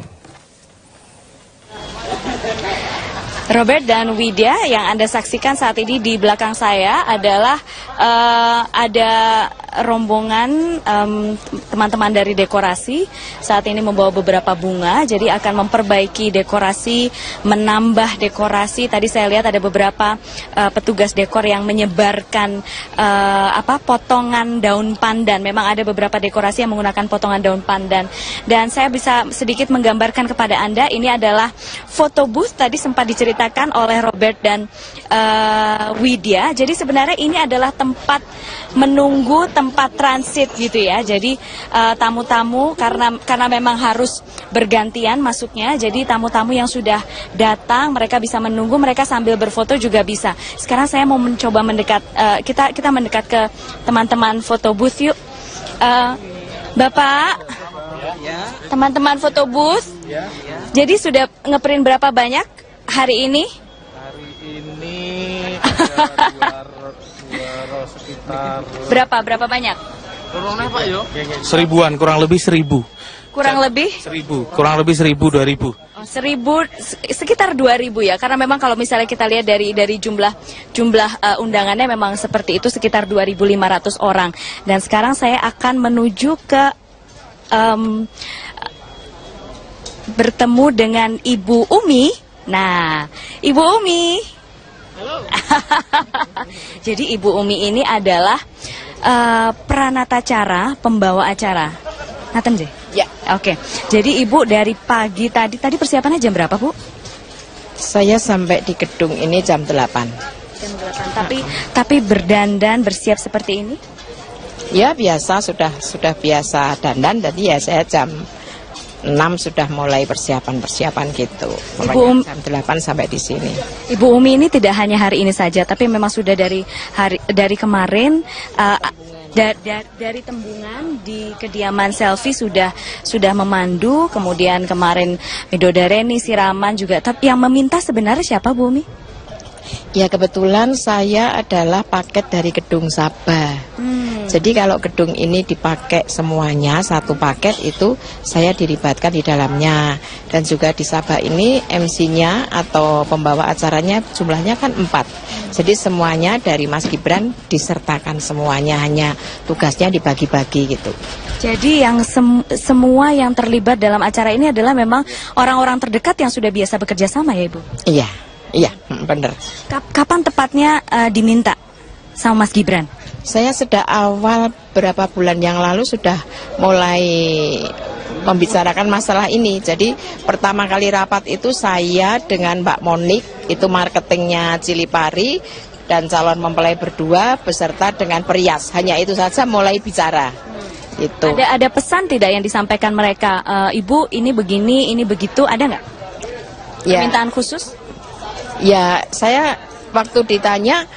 Robert dan Widya, yang Anda saksikan saat ini di belakang saya adalah ada rombongan teman-teman dari dekorasi. Saat ini membawa beberapa bunga, jadi akan memperbaiki dekorasi, menambah dekorasi. Tadi saya lihat ada beberapa petugas dekor yang menyebarkan potongan daun pandan. Memang ada beberapa dekorasi yang menggunakan potongan daun pandan. Dan saya bisa sedikit menggambarkan kepada Anda, ini adalah foto booth tadi sempat diceritakan oleh Robert dan Widya. Jadi sebenarnya ini adalah tempat menunggu, tempat transit gitu ya. Jadi tamu-tamu karena memang harus bergantian masuknya. Jadi tamu-tamu yang sudah datang mereka bisa menunggu, mereka sambil berfoto juga bisa. Sekarang saya mau mencoba mendekat, kita mendekat ke teman-teman foto booth yuk. Bapak, teman-teman foto booth. Jadi sudah ngeprint berapa banyak hari ini? Hari ini ada sekitar berapa banyak? Seribuan, kurang lebih 1000. Kurang lebih? 1000, kurang lebih 1000, 2000. 1000, sekitar 2000 ya, karena memang kalau misalnya kita lihat dari jumlah undangannya memang seperti itu, sekitar 2500 orang. Dan sekarang saya akan menuju ke bertemu dengan Ibu Umi. Nah, Ibu Umi. Halo. Jadi Ibu Umi ini adalah pranatacara, pembawa acara. Nathan deh. Ya. Oke. Jadi Ibu dari pagi tadi persiapannya jam berapa, Bu? Saya sampai di gedung ini jam 8. Jam 8. Tapi berdandan, bersiap seperti ini? Ya biasa, sudah biasa dandan. Jadi ya saya jam 6 sudah mulai persiapan gitu. Ibu jam 8 sampai di sini. Ibu Umi ini tidak hanya hari ini saja, tapi memang sudah dari kemarin Dari tembungan di kediaman Selfie sudah memandu, kemudian kemarin midodareni, siraman juga. Tapi yang meminta sebenarnya siapa, Bu Umi? Ya kebetulan saya adalah paket dari Gedung Sabah. Jadi kalau gedung ini dipakai semuanya, satu paket itu saya dilibatkan di dalamnya. Dan juga di Sabah ini MC-nya atau pembawa acaranya jumlahnya kan 4. Jadi semuanya dari Mas Gibran disertakan semuanya, hanya tugasnya dibagi-bagi gitu. Jadi yang semua yang terlibat dalam acara ini adalah memang orang-orang terdekat yang sudah biasa bekerja sama ya Ibu? Iya, benar. Kapan tepatnya diminta sama Mas Gibran? Saya sejak awal beberapa bulan yang lalu sudah mulai membicarakan masalah ini. Jadi pertama kali rapat itu saya dengan Mbak Monik, itu marketingnya Cilipari, dan calon mempelai berdua beserta dengan perias. Hanya itu saja mulai bicara. Itu. Ada pesan tidak yang disampaikan mereka? Ibu ini begini, ini begitu, ada nggak? Permintaan khusus? Ya, saya waktu ditanya,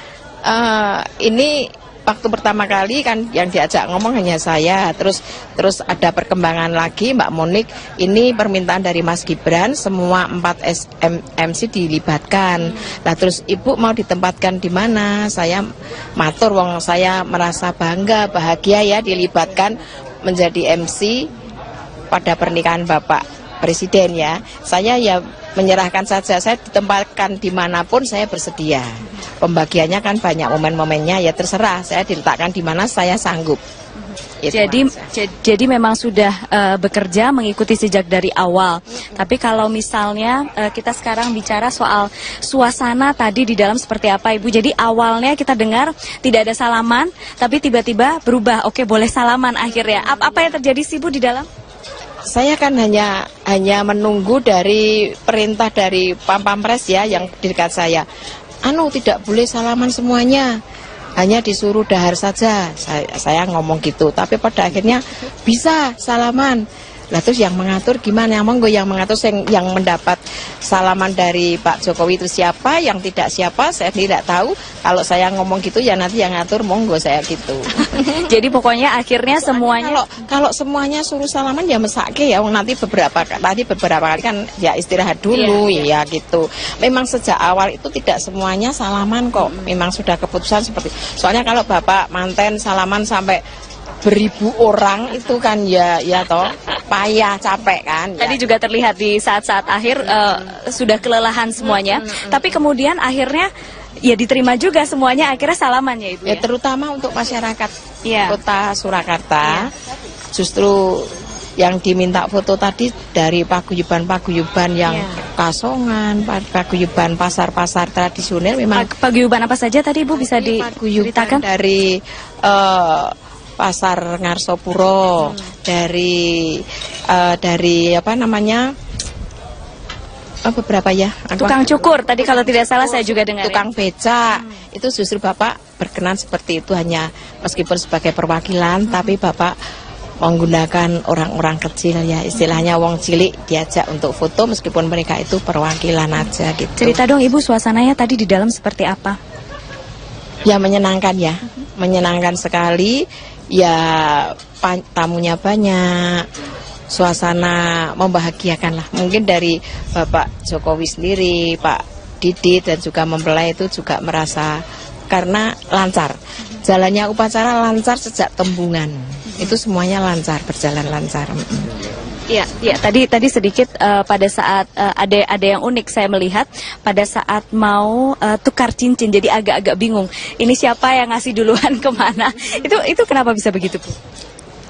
ini waktu pertama kali kan yang diajak ngomong hanya saya, terus ada perkembangan lagi Mbak Monik, ini permintaan dari Mas Gibran, semua 4 MC dilibatkan. Lah terus Ibu mau ditempatkan di mana? Saya matur, wong saya merasa bangga, bahagia ya dilibatkan menjadi MC pada pernikahan Bapak Presiden ya. Saya ya menyerahkan saja, saya ditempatkan dimanapun saya bersedia. Pembagiannya kan banyak momen-momennya, ya terserah, saya diletakkan di mana saya sanggup. Jadi memang sudah bekerja mengikuti sejak dari awal. Tapi kalau misalnya kita sekarang bicara soal suasana tadi di dalam seperti apa Ibu. Jadi awalnya kita dengar tidak ada salaman, tapi tiba-tiba berubah. Oke, boleh salaman akhirnya. Apa yang terjadi sih Bu di dalam? Saya kan hanya menunggu dari perintah dari Pampres ya yang di dekat saya. Tidak boleh salaman semuanya, hanya disuruh dahar saja. Saya ngomong gitu, tapi pada akhirnya bisa salaman. Lah terus yang mengatur gimana? Monggo yang mengatur, yang mendapat salaman dari Pak Jokowi itu siapa, yang tidak siapa, saya tidak tahu. Kalau saya ngomong gitu ya nanti yang ngatur monggo saya gitu. Jadi pokoknya akhirnya semuanya kalau semuanya suruh salaman ya mesake ya, nanti beberapa kali kan ya istirahat dulu ya gitu. Memang sejak awal itu tidak semuanya salaman kok. Memang sudah keputusan seperti. Soalnya kalau Bapak manten salaman sampai beribu orang itu kan ya toh payah, capek kan. Tadi juga terlihat di saat-saat akhir sudah kelelahan semuanya. Tapi kemudian akhirnya ya diterima juga semuanya, akhirnya salaman ya Ibu ya? Terutama untuk masyarakat Kota Surakarta. Justru yang diminta foto tadi dari paguyuban-paguyuban yang Kasongan, paguyuban pasar-pasar tradisional. Memang paguyuban apa saja tadi Ibu bisa diceritakan? Dari Pasar Ngarsopuro, dari apa namanya, beberapa ya, tukang cukur tadi kalau tidak salah saya juga dengar. Tukang beca itu justru Bapak berkenan seperti itu, hanya meskipun sebagai perwakilan, tapi Bapak menggunakan orang-orang kecil ya, istilahnya wong cilik diajak untuk foto meskipun mereka itu perwakilan aja gitu. Cerita dong Ibu, suasananya tadi di dalam seperti apa? Ya menyenangkan ya, menyenangkan sekali. Ya tamunya banyak, suasana membahagiakan lah. Mungkin dari Bapak Jokowi sendiri, Pak Didi dan juga mempelai itu juga merasa karena lancar. Jalannya upacara lancar sejak tembungan. Itu semuanya lancar, berjalan lancar. Iya, tadi sedikit pada saat ada yang unik saya melihat pada saat mau tukar cincin, jadi agak-agak bingung. Ini siapa yang ngasih duluan kemana? Itu kenapa bisa begitu Bu?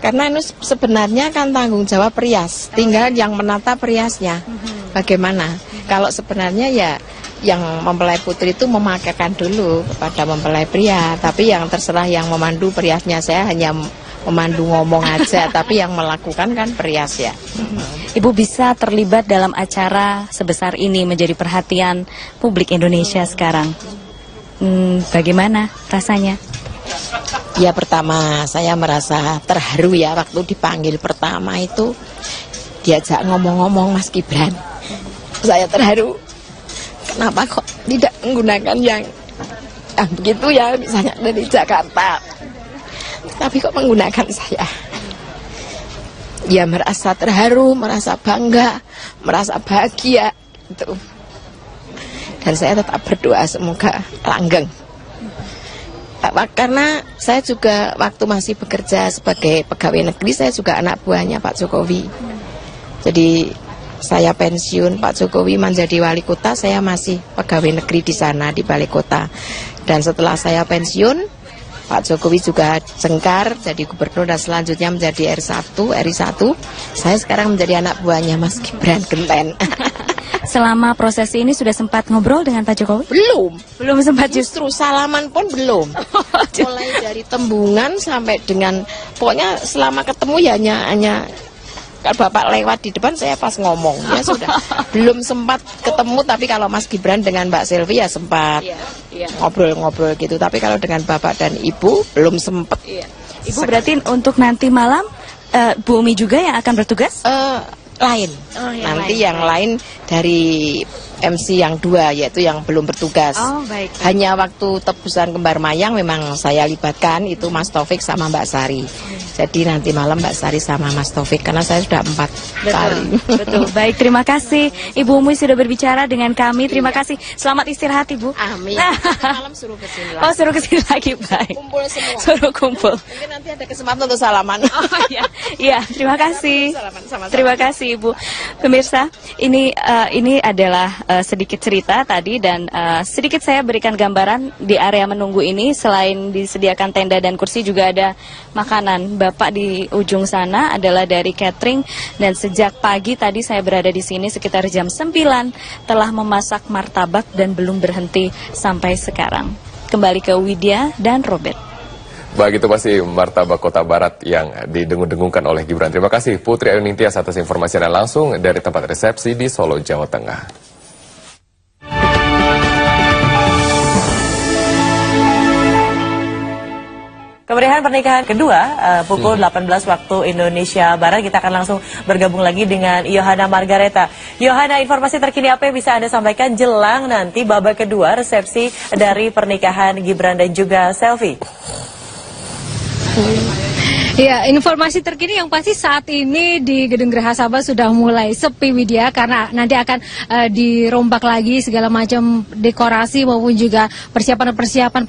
Karena ini sebenarnya kan tanggung jawab perias, tinggal yang menata periasnya. Bagaimana? Kalau sebenarnya ya yang mempelai putri itu memakaikan dulu kepada mempelai pria, tapi yang terserah yang memandu periasnya, saya hanya memandu ngomong aja, tapi yang melakukan kan perias ya. Ibu bisa terlibat dalam acara sebesar ini, menjadi perhatian publik Indonesia sekarang. Bagaimana rasanya? Ya pertama saya merasa terharu ya, waktu dipanggil pertama itu diajak ngomong-ngomong Mas Gibran. Saya terharu. Kenapa kok tidak menggunakan yang begitu ya, misalnya dari Jakarta. tapi kok menggunakan saya. Ya merasa terharu, merasa bangga, merasa bahagia gitu. Dan saya tetap berdoa semoga langgeng. Karena saya juga waktu masih bekerja sebagai pegawai negeri, saya juga anak buahnya Pak Jokowi. Jadi saya pensiun, Pak Jokowi menjadi wali kota, saya masih pegawai negeri di sana di balai kota. Dan setelah saya pensiun, Pak Jokowi juga jengkar jadi gubernur dan selanjutnya menjadi RI1. Saya sekarang menjadi anak buahnya Mas Gibran Genten. Selama prosesi ini sudah sempat ngobrol dengan Pak Jokowi? Belum sempat, justru salaman pun belum. Mulai dari tembungan sampai dengan, pokoknya selama ketemu ya hanya kalau Bapak lewat di depan saya pas ngomong, ya sudah. Belum sempat ketemu, tapi kalau Mas Gibran dengan Mbak Selvi ya sempat ngobrol-ngobrol gitu. Tapi kalau dengan Bapak dan Ibu belum sempat. Ibu berarti untuk nanti malam Bu Umi juga yang akan bertugas? Lain. Nanti yang lain dari MC yang 2, yaitu yang belum bertugas. Baik. Hanya waktu tebusan kembar mayang memang saya libatkan, itu Mas Taufik sama Mbak Sari. Jadi nanti malam Mbak Sari sama Mas Taufik, karena saya sudah 4 kali. Betul. Baik, terima kasih Ibu Umi sudah berbicara dengan kami. Terima kasih. Selamat istirahat Ibu. Amin. Malam suruh ke sini lagi. Suruh ke sini lagi, baik. Kumpul semua. Suruh kumpul. Mungkin nanti ada kesempatan untuk salaman. Iya, terima kasih. Terima kasih Ibu. Pemirsa, ini adalah sedikit cerita tadi, dan sedikit saya berikan gambaran di area menunggu ini. Selain disediakan tenda dan kursi, juga ada makanan. Bapak di ujung sana adalah dari catering, dan sejak pagi tadi saya berada di sini sekitar jam 9 telah memasak martabak dan belum berhenti sampai sekarang. Kembali ke Widya dan Robert. Baik, itu pasti martabak Kota Barat yang didengung-dengungkan oleh Gibran. Terima kasih Putri Ayu Ningtyas atas informasinya langsung dari tempat resepsi di Solo, Jawa Tengah. Kemeriahan pernikahan kedua pukul 18 waktu Indonesia Barat. Kita akan langsung bergabung lagi dengan Yohana Margareta. Yohana, informasi terkini apa yang bisa Anda sampaikan jelang nanti babak kedua resepsi dari pernikahan Gibran dan juga Selvi? Ya, informasi terkini yang pasti saat ini di Gedung Geraha Sabah sudah mulai sepi, Widya, karena nanti akan dirombak lagi segala macam dekorasi maupun juga persiapan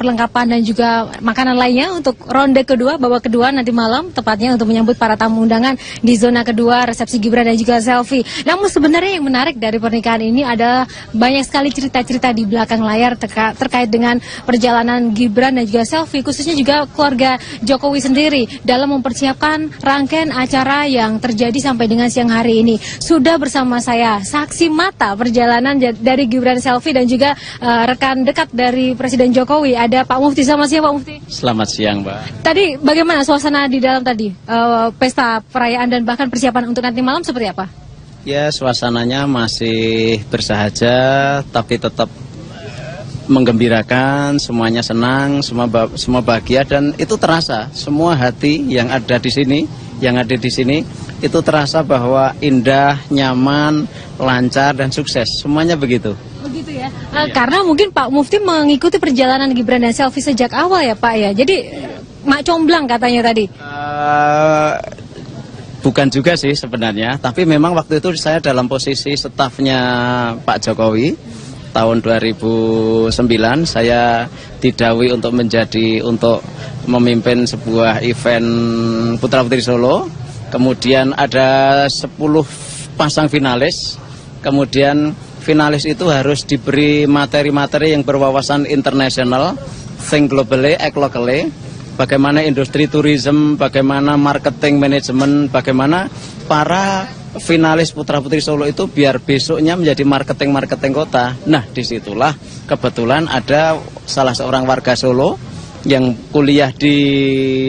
perlengkapan dan juga makanan lainnya untuk ronde kedua, babak kedua nanti malam, tepatnya untuk menyambut para tamu undangan di zona kedua resepsi Gibran dan juga Selvi. Namun sebenarnya yang menarik dari pernikahan ini adalah banyak sekali cerita-cerita di belakang layar terkait dengan perjalanan Gibran dan juga Selvi, khususnya juga keluarga Jokowi sendiri dalam mempersiapkan rangkaian acara yang terjadi sampai dengan siang hari ini. Sudah bersama saya saksi mata perjalanan dari Gibran, Selvi dan juga rekan dekat dari Presiden Jokowi. Ada Pak Mufti. Selamat siang Pak Mufti. Selamat siang Mbak. Tadi bagaimana suasana di dalam tadi? Pesta perayaan dan bahkan persiapan untuk nanti malam seperti apa? Ya, suasananya masih bersahaja tapi tetap menggembirakan, semuanya senang, semua bahagia, dan itu terasa semua hati yang ada di sini, itu terasa bahwa indah, nyaman, lancar dan sukses, semuanya begitu. Begitu ya. Karena mungkin Pak Mufti mengikuti perjalanan Gibran dan Selvi sejak awal ya Pak ya. Jadi mak comblang katanya tadi. Bukan juga sih sebenarnya, tapi memang waktu itu saya dalam posisi stafnya Pak Jokowi. Tahun 2009 saya didhawuhi untuk memimpin sebuah event Putra Putri Solo. Kemudian ada 10 pasang finalis. Kemudian finalis itu harus diberi materi-materi yang berwawasan internasional, think globally, act locally. Bagaimana industri tourism, bagaimana marketing management, bagaimana para finalis Putra Putri Solo itu biar besoknya menjadi marketing kota. Nah, disitulah kebetulan ada salah seorang warga Solo yang kuliah di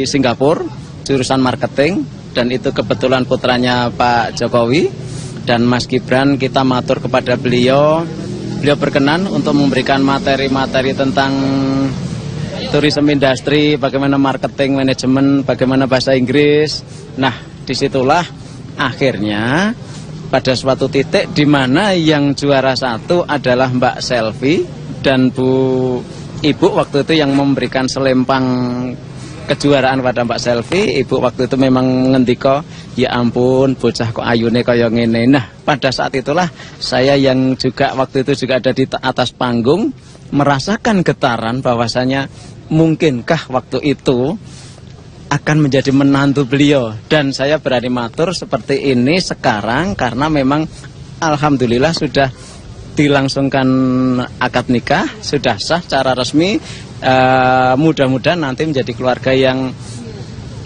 Singapura jurusan marketing, dan itu kebetulan putranya Pak Jokowi dan Mas Gibran. Kita matur kepada beliau berkenan untuk memberikan materi-materi tentang tourism industry, bagaimana marketing manajemen, bagaimana bahasa Inggris. Nah, disitulah akhirnya pada suatu titik di mana yang juara 1 adalah Mbak Selvi dan Bu Ibu waktu itu yang memberikan selempang kejuaraan pada Mbak Selfie. Ibu waktu itu memang ngendika, ya ampun bocah kok ayune kaya ngene. Nah, pada saat itulah saya yang juga waktu itu juga ada di atas panggung merasakan getaran bahwasanya mungkinkah waktu itu akan menjadi menantu beliau. Dan saya berani matur seperti ini sekarang karena memang alhamdulillah sudah dilangsungkan akad nikah, sudah sah secara resmi. Mudah-mudahan nanti menjadi keluarga yang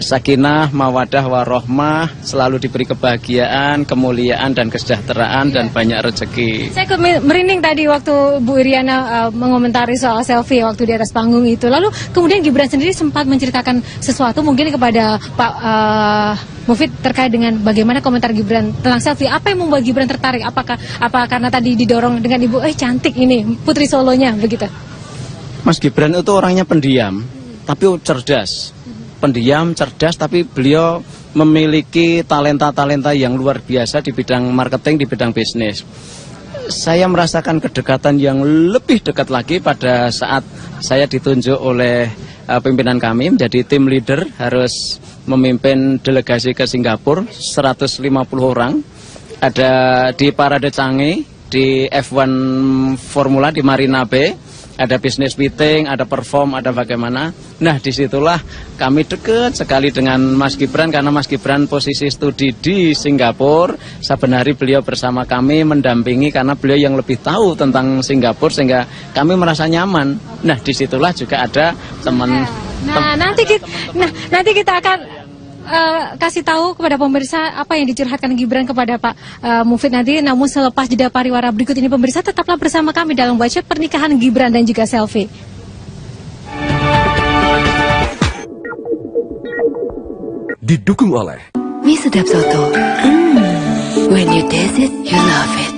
sakinah, mawadah, warohmah, selalu diberi kebahagiaan, kemuliaan dan kesejahteraan dan banyak rezeki. Saya ikut merinding tadi waktu Bu Iriana mengomentari soal selfie waktu di atas panggung itu. Lalu kemudian Gibran sendiri sempat menceritakan sesuatu mungkin kepada Pak Mufid terkait dengan bagaimana komentar Gibran tentang selfie. Apa yang membuat Gibran tertarik? Apa karena tadi didorong dengan ibu, cantik ini putri solonya begitu? Mas Gibran itu orangnya pendiam, tapi cerdas. Pendiam, cerdas, tapi beliau memiliki talenta-talenta yang luar biasa di bidang marketing, di bidang bisnis. Saya merasakan kedekatan yang lebih dekat lagi pada saat saya ditunjuk oleh pimpinan kami menjadi tim leader, harus memimpin delegasi ke Singapura, 150 orang. Ada di Parade Changi, di F1 Formula di Marina Bay. Ada business meeting, ada perform, ada bagaimana. Nah, disitulah kami dekat sekali dengan Mas Gibran karena Mas Gibran posisi studi di Singapura. Saben hari beliau bersama kami mendampingi karena beliau yang lebih tahu tentang Singapura sehingga kami merasa nyaman. Nah, disitulah juga ada teman. Nanti kita akan kasih tahu kepada pemirsa apa yang dicurhatkan Gibran kepada Pak Mufid nanti. Namun selepas jeda pariwara berikut ini pemirsa tetaplah bersama kami dalam Watch Out Pernikahan Gibran dan juga Selfie. Didukung oleh Mie Sedap Soto. When you taste it, you love it.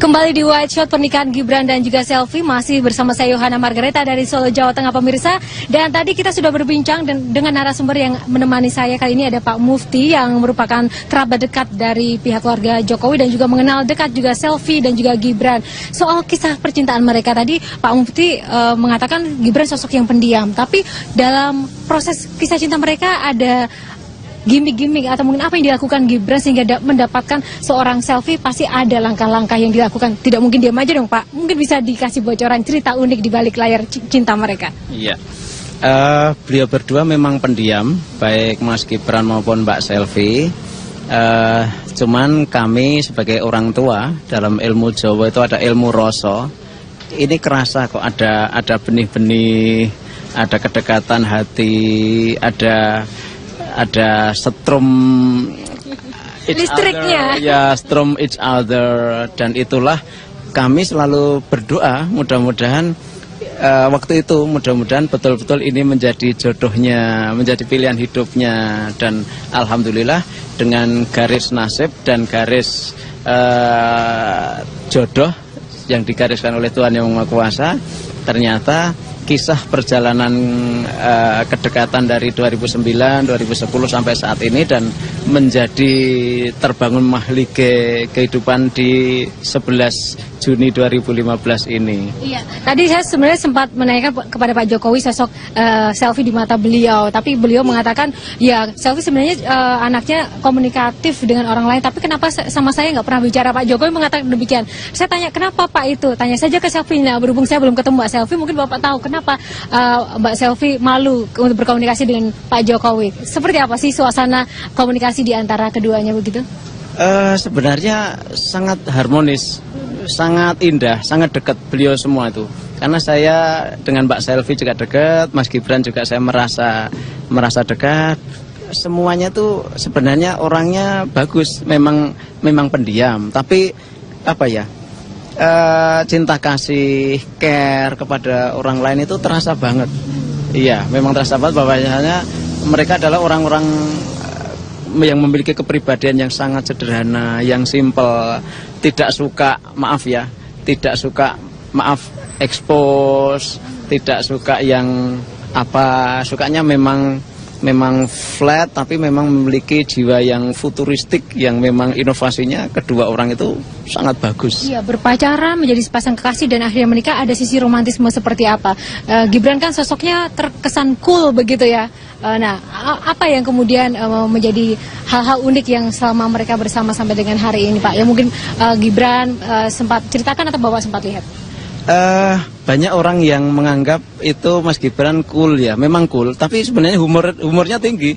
Kembali di Watch Out Pernikahan Gibran dan juga Selfie, masih bersama saya Yohana Margareta dari Solo, Jawa Tengah pemirsa. Dan tadi kita sudah berbincang dengan narasumber yang menemani saya. Kali ini ada Pak Mufti yang merupakan kerabat dekat dari pihak keluarga Jokowi dan juga mengenal dekat juga Selfie dan juga Gibran. Soal kisah percintaan mereka tadi, Pak Mufti mengatakan Gibran sosok yang pendiam. Tapi dalam proses kisah cinta mereka ada gimmick-gimmick atau mungkin apa yang dilakukan Gibran sehingga mendapatkan seorang Selfie. Pasti ada langkah-langkah yang dilakukan. Tidak mungkin diam aja dong Pak. Mungkin bisa dikasih bocoran cerita unik di balik layar cinta mereka. Iya. Beliau berdua memang pendiam, baik Mas Gibran maupun Mbak Selfie. Cuman kami sebagai orang tua dalam ilmu Jawa itu ada ilmu rasa. Ini kerasa kok ada benih-benih, ada kedekatan hati, ada setrum listriknya, strum each other, dan itulah kami selalu berdoa mudah-mudahan waktu itu mudah-mudahan betul-betul ini menjadi jodohnya, menjadi pilihan hidupnya. Dan alhamdulillah dengan garis nasib dan garis jodoh yang digariskan oleh Tuhan Yang Maha Kuasa, ternyata kisah perjalanan kedekatan dari 2009, 2010 sampai saat ini dan menjadi terbangun mahlige kehidupan di 11 Juni 2015 ini. Iya, tadi saya sebenarnya sempat menanyakan kepada Pak Jokowi sosok Selfie di mata beliau, tapi beliau mengatakan ya Selfie sebenarnya anaknya komunikatif dengan orang lain, tapi kenapa sama saya nggak pernah bicara. Pak Jokowi mengatakan demikian. Saya tanya kenapa Pak itu, tanya saja ke Selfie. Nah, berhubung saya belum ketemu Mbak Selfie, mungkin Bapak tahu kenapa Mbak Selfie malu untuk berkomunikasi dengan Pak Jokowi. Seperti apa sih suasana komunikasi di antara keduanya begitu? Sebenarnya sangat harmonis, sangat indah, sangat dekat beliau semua itu. Karena saya dengan Mbak Selfie juga dekat, Mas Gibran juga saya merasa dekat. Semuanya tuh sebenarnya orangnya bagus, memang pendiam, tapi apa ya? Cinta kasih, care kepada orang lain itu terasa banget. Iya, memang terasa banget bahwasanya mereka adalah orang-orang yang memiliki kepribadian yang sangat sederhana, yang simple, tidak suka expose, tidak suka yang sukanya memang memang flat tapi memang memiliki jiwa yang futuristik yang memang inovasinya kedua orang itu sangat bagus. Iya, berpacaran menjadi sepasang kekasih dan akhirnya menikah, ada sisi romantisme seperti apa? Gibran kan sosoknya terkesan cool begitu ya. Nah, apa yang kemudian menjadi hal-hal unik yang selama mereka bersama sampai dengan hari ini, Pak? Yang mungkin Gibran sempat ceritakan atau Bapak sempat lihat? Banyak orang yang menganggap itu Mas Gibran cool ya, memang cool, tapi sebenarnya humornya tinggi.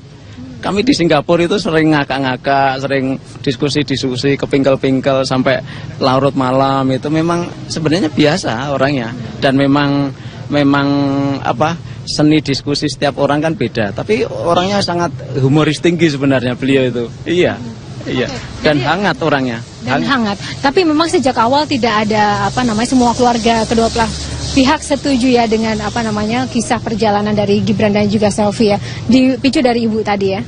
Kami di Singapura itu sering ngakak-ngakak, sering diskusi-diskusi, kepingkel-pingkel sampai larut malam, itu memang sebenarnya biasa orangnya. Dan memang apa, seni diskusi setiap orang kan beda, tapi orangnya sangat humoris tinggi sebenarnya beliau itu. Iya. Iya, dan jadi, hangat orangnya. Dan hangat. Tapi memang sejak awal tidak ada semua keluarga kedua pihak setuju ya dengan kisah perjalanan dari Gibran dan juga Selfie ya. Dipicu dari ibu tadi ya.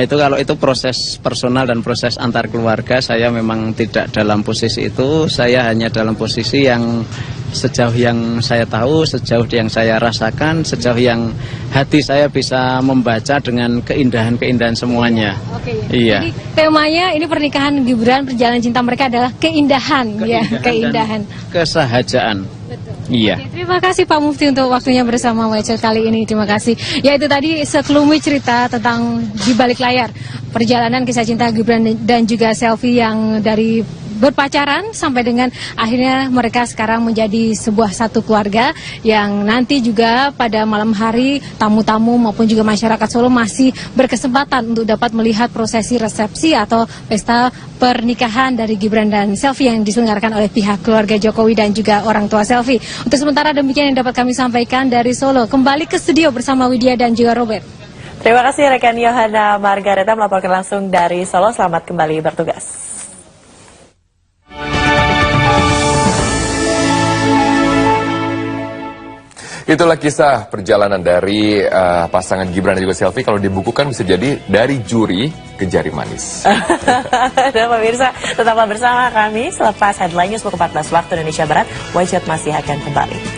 Itu kalau itu proses personal dan proses antar keluarga, saya memang tidak dalam posisi itu. Saya hanya dalam posisi yang sejauh yang saya tahu, sejauh yang saya rasakan, sejauh yang hati saya bisa membaca dengan keindahan-keindahan semuanya. Oke. Iya. Jadi temanya ini pernikahan Gibran, perjalanan cinta mereka adalah keindahan ya, keindahan. Kesahajaan. Betul. Iya. Oke, terima kasih Pak Mufti untuk waktunya bersama WCS kali ini. Terima kasih. Ya, itu tadi sekelumit cerita tentang di balik layar perjalanan kisah cinta Gibran dan juga Selfie yang dari berpacaran sampai dengan akhirnya mereka sekarang menjadi sebuah satu keluarga yang nanti juga pada malam hari tamu-tamu maupun juga masyarakat Solo masih berkesempatan untuk dapat melihat prosesi resepsi atau pesta pernikahan dari Gibran dan Selfie yang diselenggarakan oleh pihak keluarga Jokowi dan juga orang tua Selfie. Untuk sementara demikian yang dapat kami sampaikan dari Solo. Kembali ke studio bersama Widya dan juga Robert. Terima kasih rekan Yohana Margareta melaporkan langsung dari Solo. Selamat kembali bertugas. Itulah kisah perjalanan dari pasangan Gibran dan juga Selfie. Kalau dibukukan bisa jadi dari juri ke jari manis. Dan pemirsa, tetaplah bersama kami selepas Headline News pukul 14 waktu Indonesia Barat. Wajib masih akan kembali.